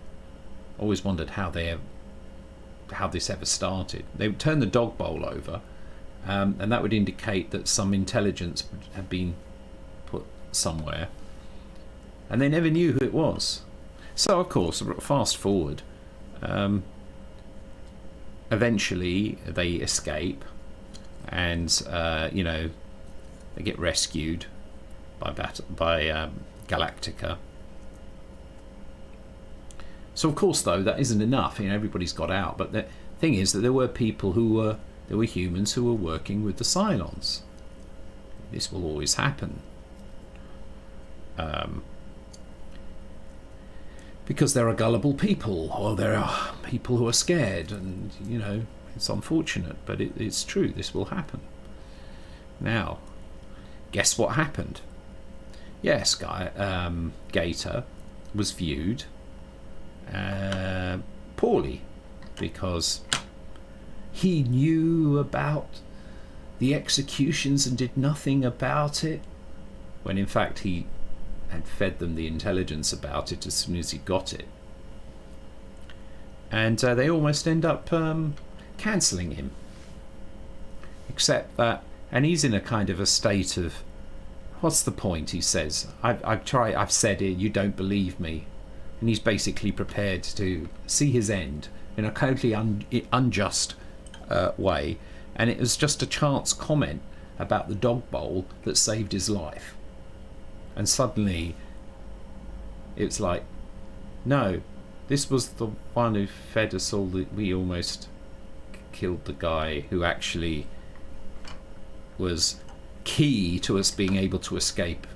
Always wondered how this ever started. They would turn the dog bowl over, and that would indicate that some intelligence had been put somewhere, and they never knew who it was. So of course, fast forward, eventually they escape, and they get rescued by Galactica. So of course, though, that isn't enough. Everybody's got out. But the thing is that there were people there were humans who were working with the Cylons. This will always happen. Because there are gullible people, or there are people who are scared, and it's unfortunate, but it's true. This will happen. Now, guess what happened? Yes, Gator was viewed poorly because he knew about the executions and did nothing about it, when in fact he had fed them the intelligence about it as soon as he got it. And they almost end up cancelling him. Except that, and he's in a kind of a state of, what's the point, he says. I've said it, you don't believe me. And he's basically prepared to see his end in a totally unjust way. And it was just a chance comment about the dog bowl that saved his life. And suddenly it's like, no, this was the one who fed us all. We almost killed the guy who actually was key to us being able to escape.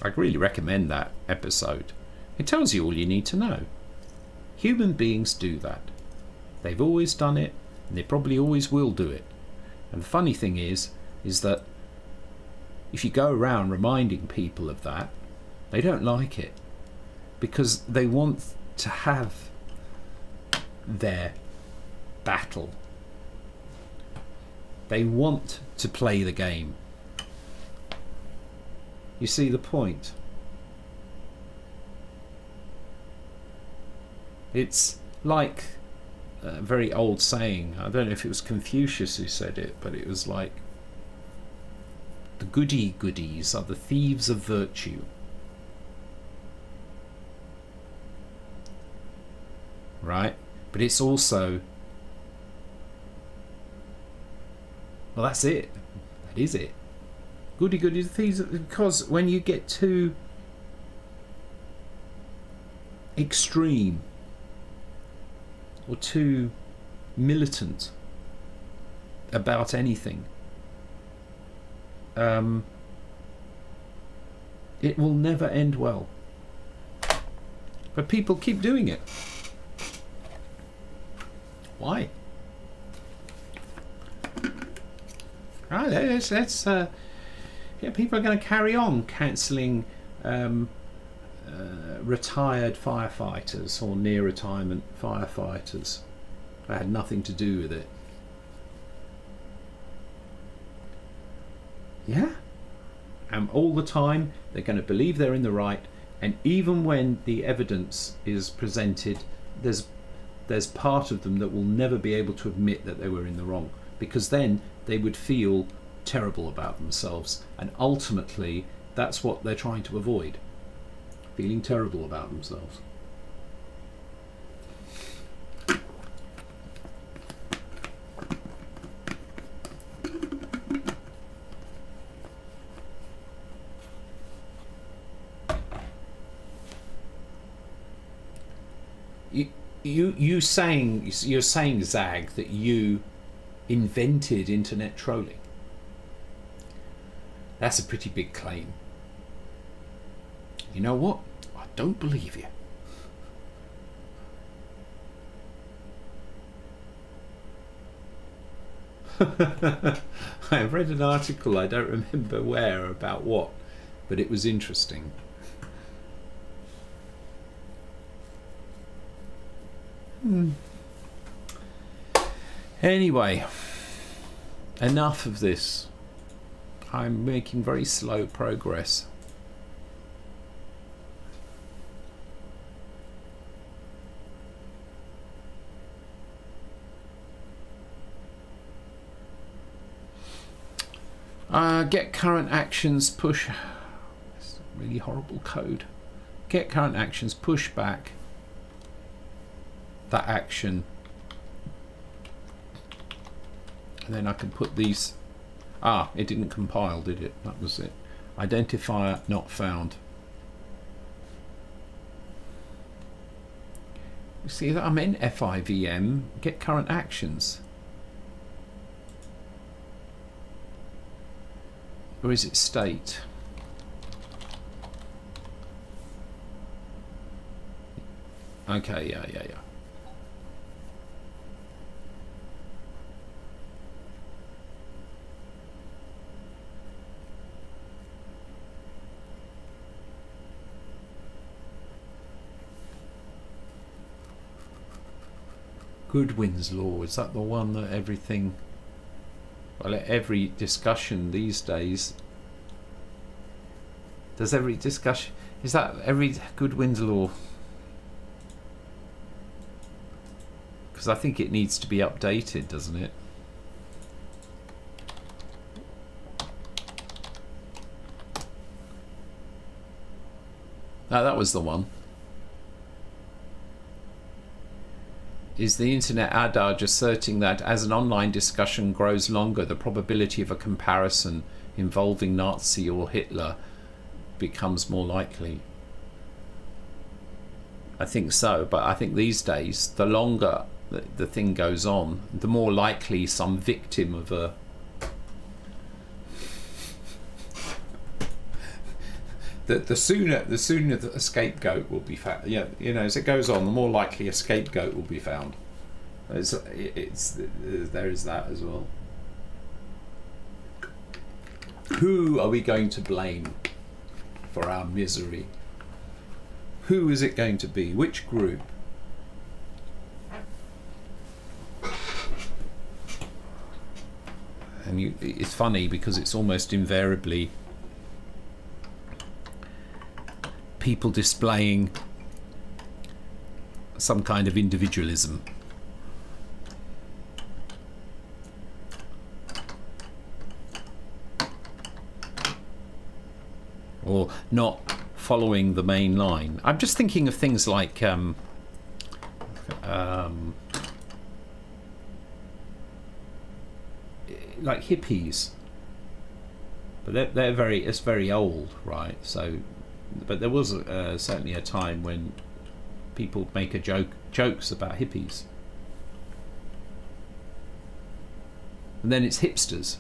I'd really recommend that episode. It tells you all you need to know. Human beings do that. They've always done it, and they probably always will do it. And the funny thing is that if you go around reminding people of that, they don't like it, because they want to have their battle. They want to play the game. You see the point? It's like a very old saying. I don't know if it was Confucius who said it, but it was like, the goody-goodies are the thieves of virtue. Right? But it's also, well, that's it. That is it. Goody-goodies, thieves, because when you get too extreme or too militant about anything, it will never end well. But people keep doing it. Why? Right, let's people are going to carry on cancelling retired firefighters or near retirement firefighters. I had nothing to do with it. Yeah, and all the time they're going to believe they're in the right, And even when the evidence is presented, there's part of them that will never be able to admit that they were in the wrong, because then they would feel terrible about themselves, and ultimately that's what they're trying to avoid, feeling terrible about themselves. You're saying, Zag, that you invented internet trolling. That's a pretty big claim. You know what? I don't believe you. I've read an article, I don't remember where, about what, but it was interesting. Anyway, enough of this. I'm making very slow progress. Get current actions, push. It's really horrible code. Get current actions, push back that action, and then I can put these. It didn't compile, did it? That was it. Identifier not found. You see that I'm in FIVM, get current actions. Or is it state? Okay, yeah. Goodwin's law, is that the one that everything, well, every discussion these days, does every discussion, is that every Goodwin's law? Because I think it needs to be updated, doesn't it? No, that was the one. Is the internet adage asserting that as an online discussion grows longer, the probability of a comparison involving Nazi or Hitler becomes more likely? I think so, but I think these days, the longer the thing goes on, the more likely some victim of a the sooner that a scapegoat will be found. Yeah, you know, as it goes on, the more likely a scapegoat will be found. There is that as well. Who are we going to blame for our misery? Who is it going to be? Which group? And it's funny because it's almost invariably people displaying some kind of individualism. Or not following the main line. I'm just thinking of things like hippies, but it's very old, right? So, but there was certainly a time when people make jokes about hippies, and then it's hipsters.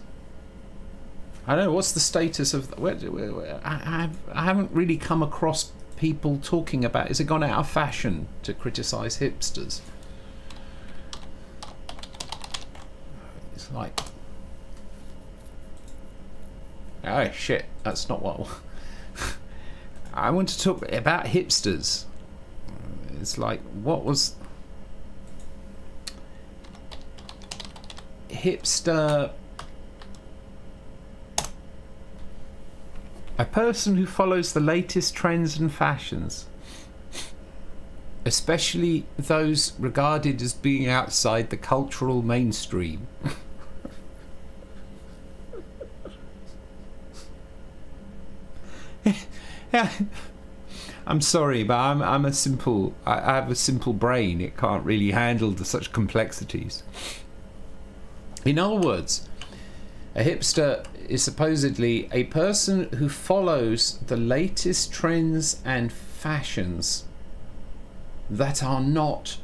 I don't know what's the status of. I haven't really come across people talking about. Is it gone out of fashion to criticise hipsters? It's like, oh shit, that's not what I want to talk about. Hipsters. It's like, what was hipster? A person who follows the latest trends and fashions, especially those regarded as being outside the cultural mainstream. Yeah, I'm sorry, but I have a simple brain. It can't really handle such complexities. In other words, a hipster is supposedly a person who follows the latest trends and fashions that are not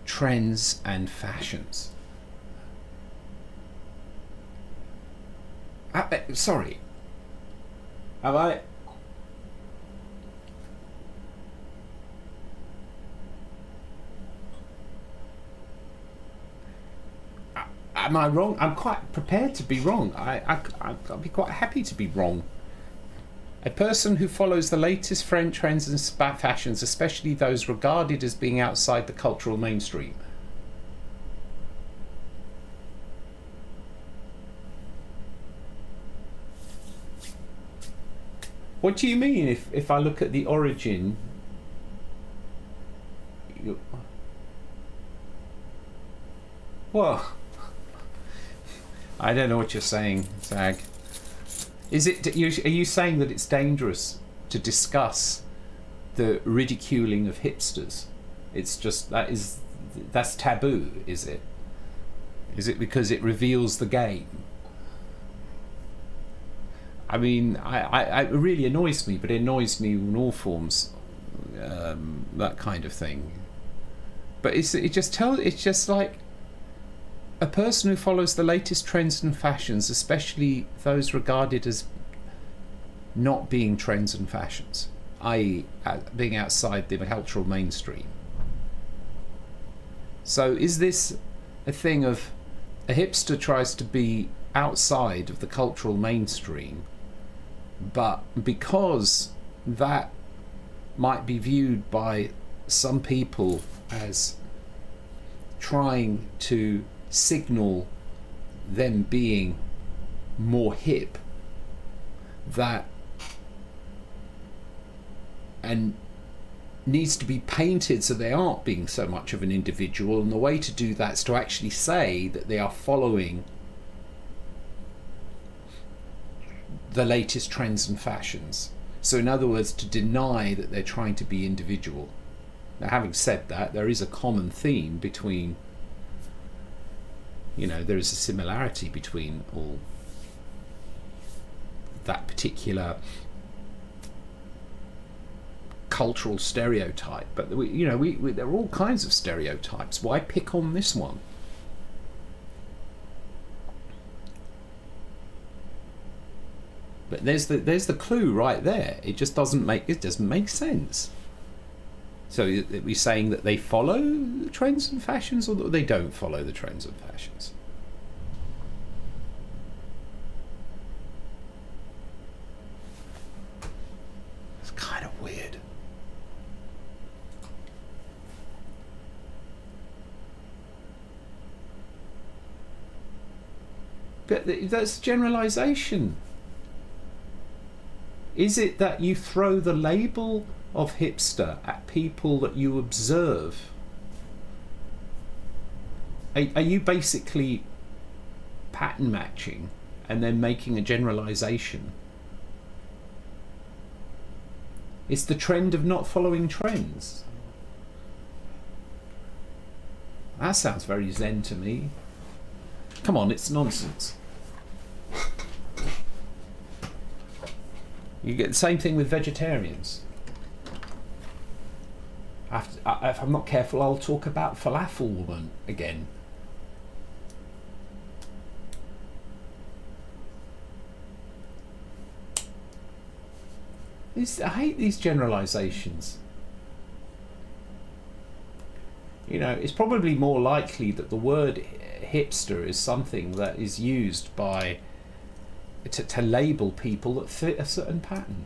trends and fashions. Sorry. Have I... Am I wrong? I'm quite prepared to be wrong. I'll be quite happy to be wrong. A person who follows the latest trends and fashions, especially those regarded as being outside the cultural mainstream. What do you mean if I look at the origin? Well, I don't know what you're saying, Zag. Are you saying that it's dangerous to discuss the ridiculing of hipsters? It's just that's taboo, is it? Is it because it reveals the game? I mean, it really annoys me, but it annoys me in all forms, that kind of thing. But it's just like a person who follows the latest trends and fashions, especially those regarded as not being trends and fashions, i.e. being outside the cultural mainstream. So is this a thing of a hipster tries to be outside of the cultural mainstream, but because that might be viewed by some people as trying to signal them being more hip, that and needs to be painted so they aren't being so much of an individual, and the way to do that is to actually say that they are following the latest trends and fashions. So in other words, to deny that they're trying to be individual. Now, having said that, there is a common theme between, there is a similarity between all that particular cultural stereotype, but there are all kinds of stereotypes. Why pick on this one? But there's the clue right there. It just doesn't make sense. So are we saying that they follow the trends and fashions, or that they don't follow the trends and fashions? It's kind of weird. But that's generalization. Is it that you throw the label of hipster at people that you observe? Are you basically pattern matching and then making a generalization? It's the trend of not following trends. That sounds very Zen to me. Come on, it's nonsense. You get the same thing with vegetarians. If I'm not careful, I'll talk about falafel woman again. I hate these generalizations. It's probably more likely that the word hipster is something that is used to label people that fit a certain pattern.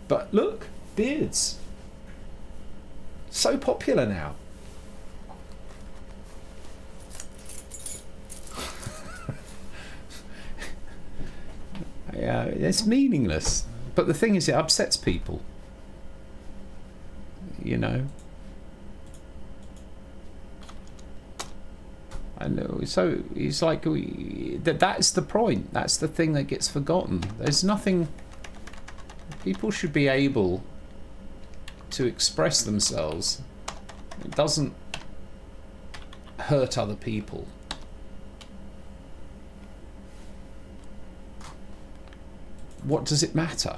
But look, beards. So popular now. Yeah, it's meaningless. But the thing is, it upsets people. You know. I know. So it's like that's the point. That's the thing that gets forgotten. There's nothing. People should be able to express themselves. It doesn't hurt other people. What does it matter?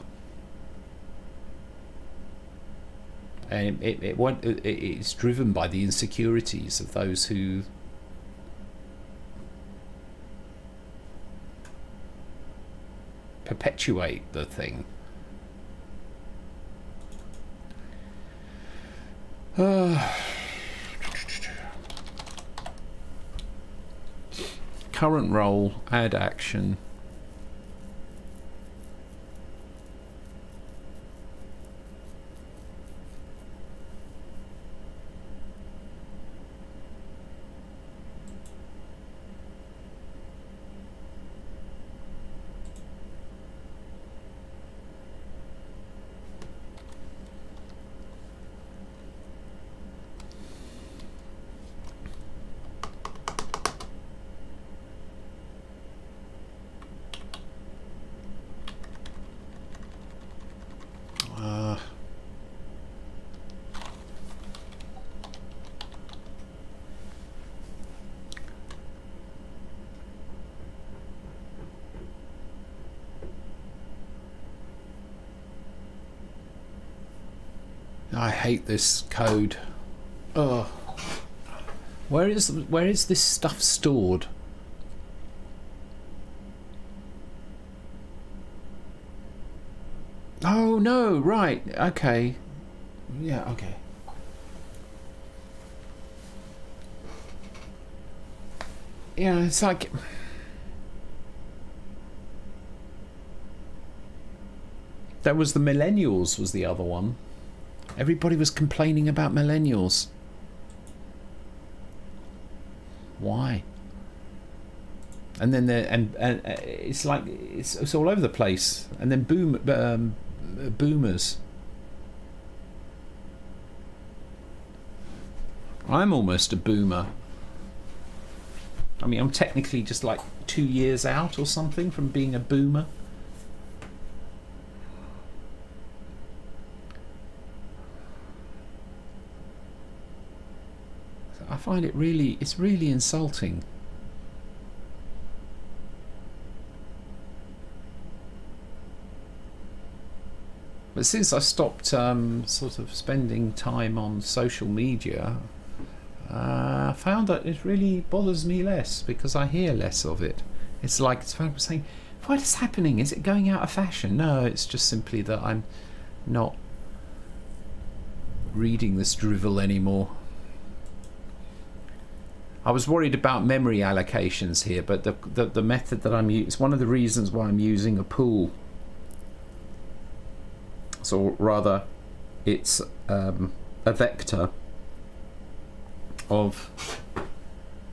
And it's driven by the insecurities of those who perpetuate the thing. Current role, add action. I hate this code. Oh, where is this stuff stored? Oh no, right, okay. Yeah, okay. Yeah, it's like that was the millennials was the other one. Everybody was complaining about millennials. Why? And then it's like it's all over the place. And then boomers. I'm almost a boomer. I mean, I'm technically just like 2 years out or something from being a boomer. I find it's really insulting. But since I stopped sort of spending time on social media, I found that it really bothers me less because I hear less of it. It's like it's saying, what is happening? Is it going out of fashion? No, it's just simply that I'm not reading this drivel anymore. I was worried about memory allocations here, but the method that I'm using, it's one of the reasons why I'm using a pool. So rather, it's a vector of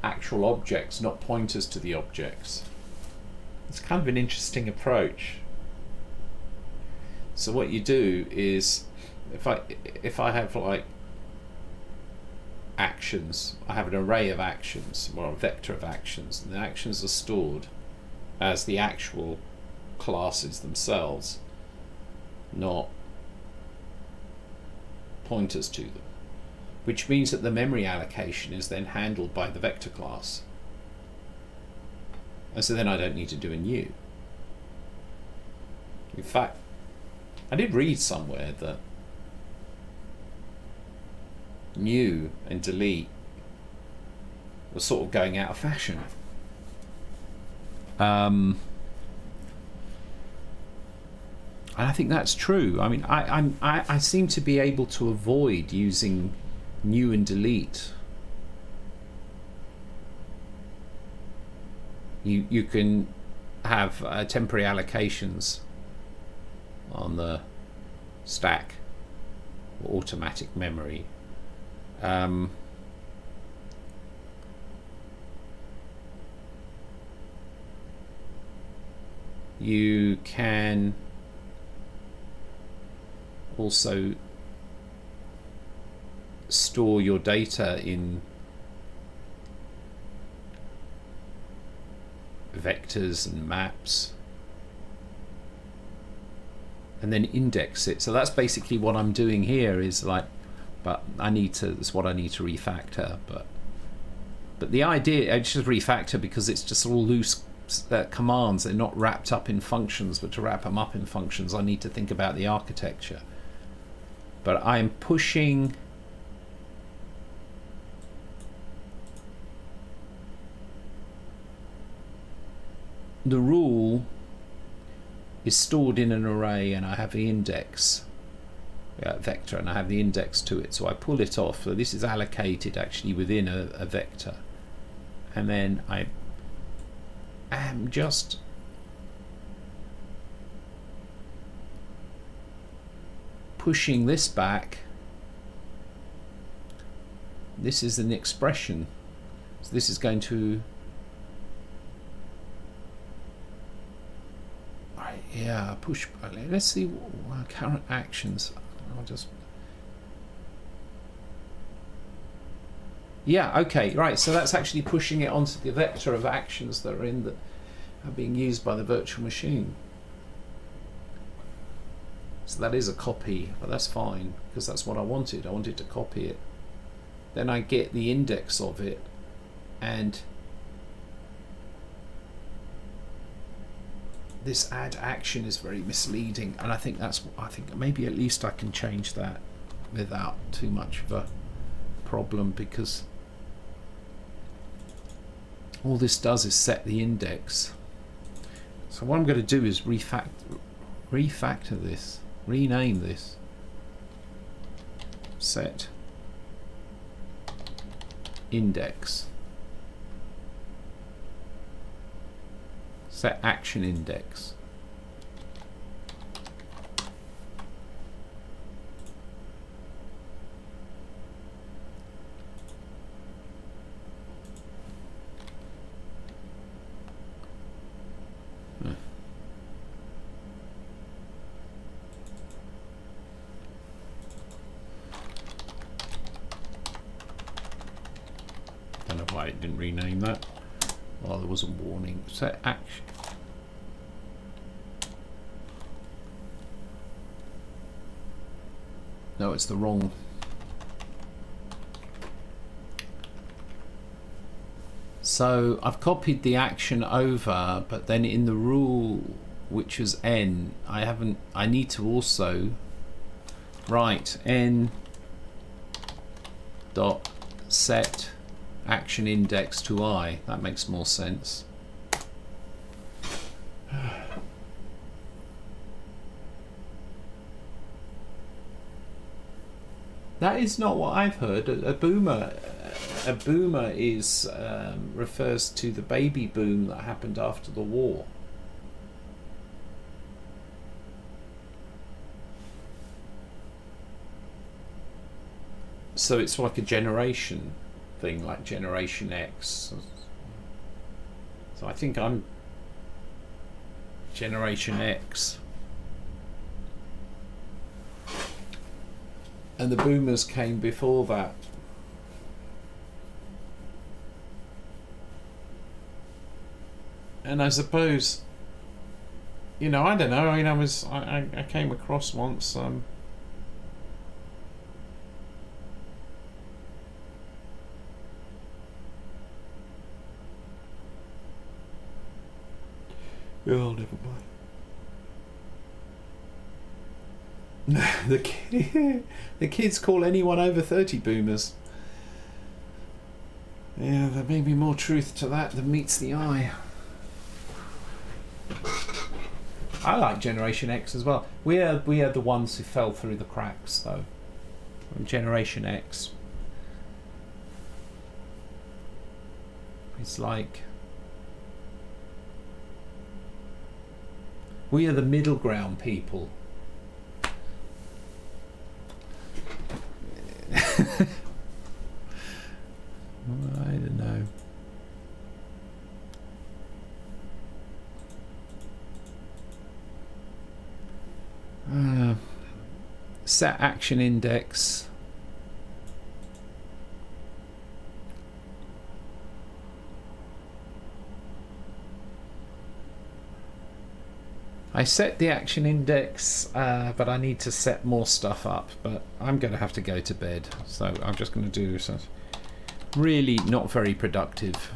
actual objects, not pointers to the objects. It's kind of an interesting approach. So what you do is, if I have like actions, I have an array of actions, or a vector of actions, and the actions are stored as the actual classes themselves, not pointers to them, which means that the memory allocation is then handled by the vector class, and so then I don't need to do a new. In fact, I did read somewhere that new and delete was sort of going out of fashion. And I think that's true. I mean, I seem to be able to avoid using new and delete. You can have temporary allocations on the stack or automatic memory. You can also store your data in vectors and maps, and then index it. So that's basically what I'm doing here, is like, but that's what I need to refactor. But the idea, I just refactor because it's just all loose commands. They're not wrapped up in functions, but to wrap them up in functions, I need to think about the architecture. But I'm pushing the rule is stored in an array, and I have the index vector, and I have the index to it. So I pull it off. So this is allocated actually within a vector, and then I am just pushing this back. This is an expression, so this is going to push. Let's see current actions. I'll just okay, right, so that's actually pushing it onto the vector of actions that are being used by the virtual machine. So that is a copy, but that's fine because that's what I wanted. I wanted to copy it. Then I get the index of it, and this add action is very misleading, and I think maybe at least I can change that without too much of a problem, because all this does is set the index. So what I'm going to do is refactor this, rename this, set index, set action index. Don't know why it didn't rename that. Well, there was a warning. Set action. No, it's the wrong. So I've copied the action over, but then in the rule, which is n, I need to also write n dot set action index to I. That makes more sense. That is not what I've heard. A boomer is refers to the baby boom that happened after the war. So it's like a generation thing, like Generation X. So I think I'm Generation X. And the boomers came before that. And I suppose, I don't know. I mean, I came across once. Oh, never mind. The kids call anyone over 30 boomers. Yeah, there may be more truth to that than meets the eye. I like Generation X as well. We are the ones who fell through the cracks, though. Generation X. It's like we are the middle ground people. I don't know. Set action index. I set the action index, but I need to set more stuff up. But I'm going to have to go to bed, so I'm just going to do some really not very productive.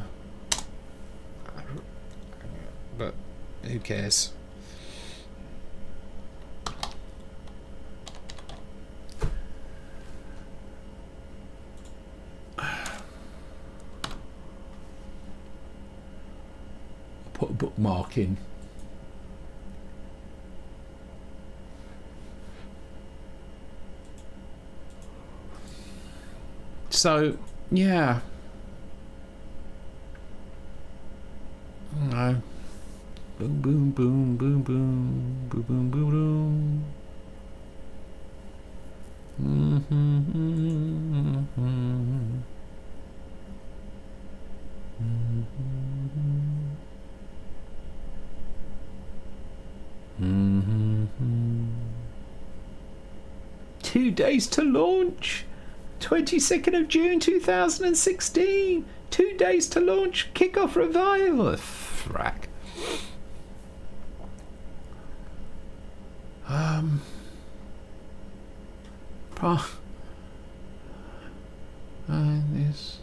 But who cares? I'll put a bookmark in. So, yeah. No. Boom, boom, boom, boom, boom, boom, boom, boom, boom. Two days to launch. 22nd of June 2016. 2 days to launch. Kickoff revival. Frack. There's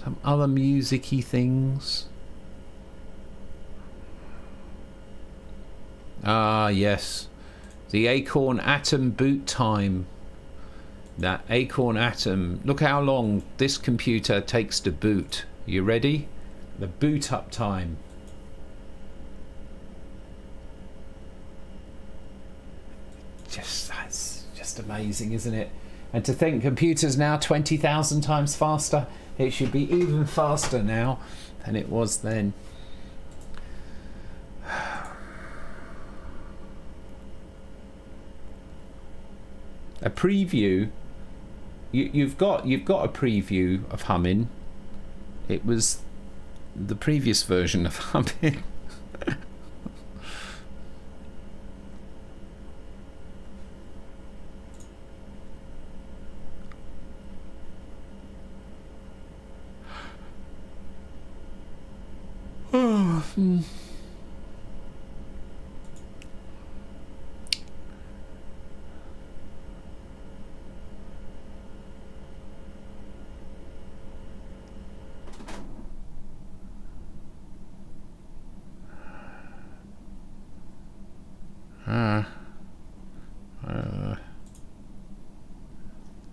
some other music-y things. Ah, yes. The Acorn Atom boot time. That Acorn Atom. Look how long this computer takes to boot. You ready? The boot up time. That's just amazing, isn't it? And to think computers now 20,000 times faster. It should be even faster now than it was then. A preview. You've got a preview of Humming. It was the previous version of Humming.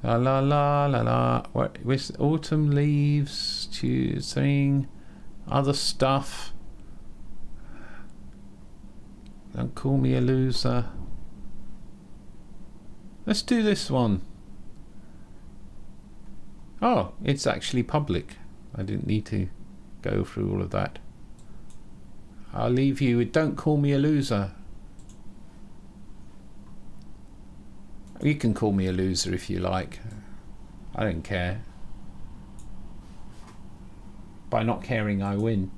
La la la la la. What? With autumn leaves, choosing other stuff. Don't call me a loser. Let's do this one. Oh, it's actually public. I didn't need to go through all of that. I'll leave you with "Don't call me a loser." You can call me a loser if you like. I don't care. By not caring, I win.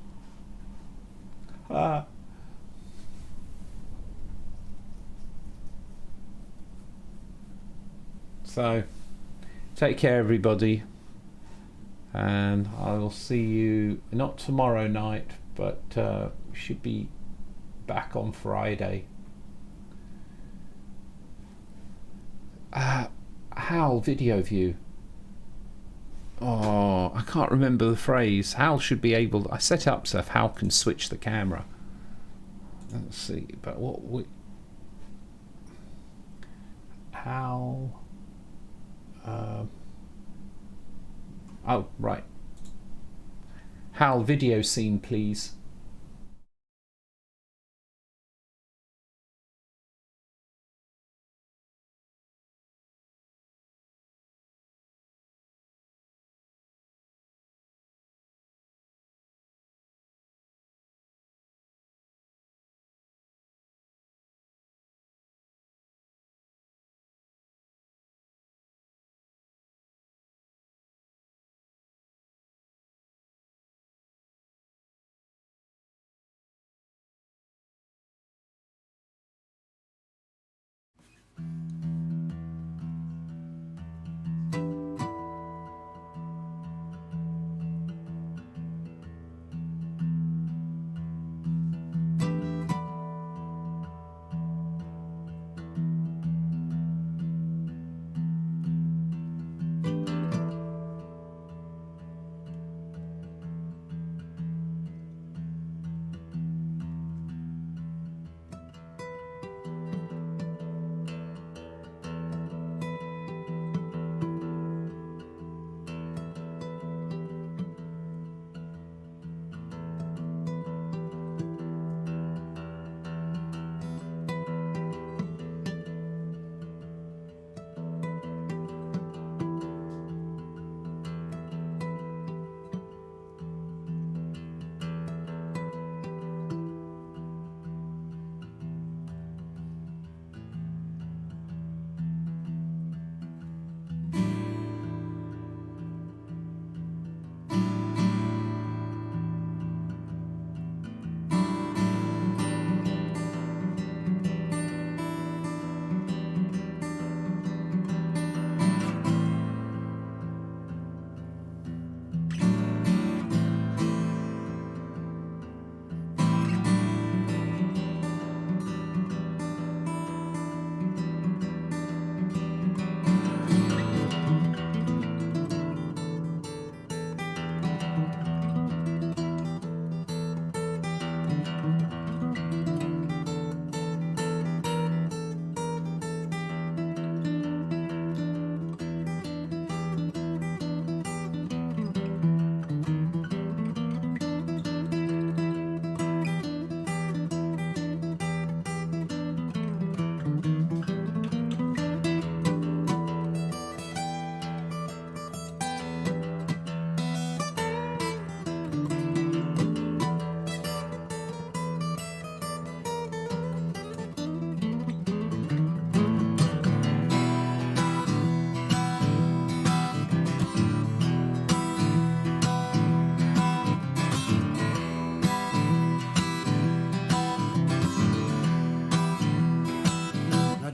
So, take care, everybody. And I will see you not tomorrow night, but should be back on Friday. Hal video view. Oh, I can't remember the phrase. Hal should be able. I set up so Hal can switch the camera. Let's see, but what we. Hal. Oh, right. Hal video scene, please.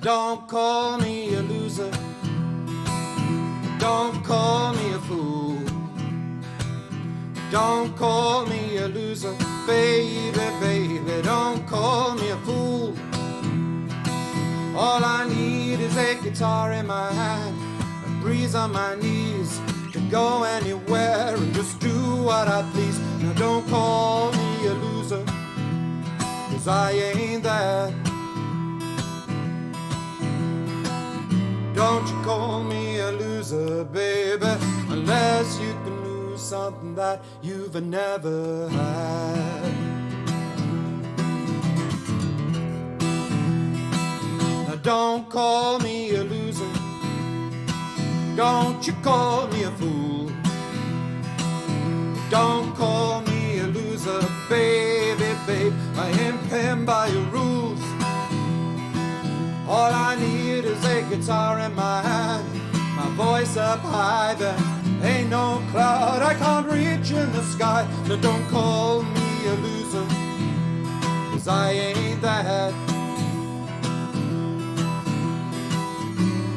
Don't call me a loser. Don't call me a fool. Don't call me a loser, baby, baby, don't call me a fool. All I need is a guitar in my hand, a breeze on my knees, to go anywhere and just do what I please. Now don't call me a loser, 'cause I ain't that. Don't you call me a loser, baby, unless you can lose something that you've never had. Now don't call me a loser, don't you call me a fool. Don't call me a loser, baby, babe, I ain't pinned by your rules. All I need is a guitar in my hand, my voice up high, there ain't no cloud I can't reach in the sky. So don't call me a loser, 'cause I ain't that.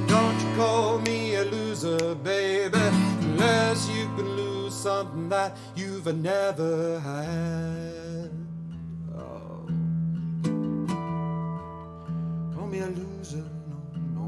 Don't you call me a loser, baby, unless you can lose something that you've never had. Oh. Call me a loser, no, no.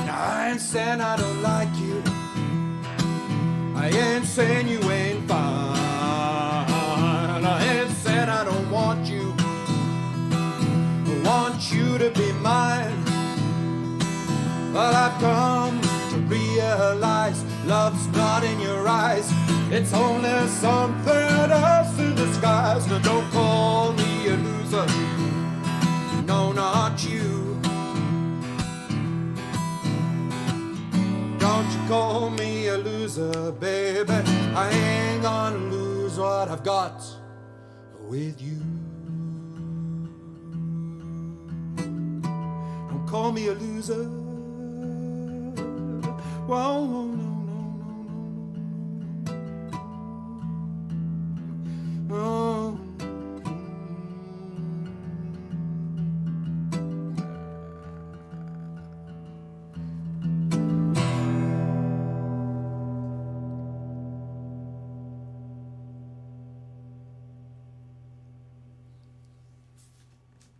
I ain't saying I don't like you, I ain't saying you ain't fine, I ain't saying I don't want you, I want you to be mine. But I've come to realize love's not in your eyes, it's only something else in disguise. Now don't call me a loser, no, not you. Don't you call me a loser, baby, I ain't gonna lose what I've got with you. Don't call me a loser, whoa, no.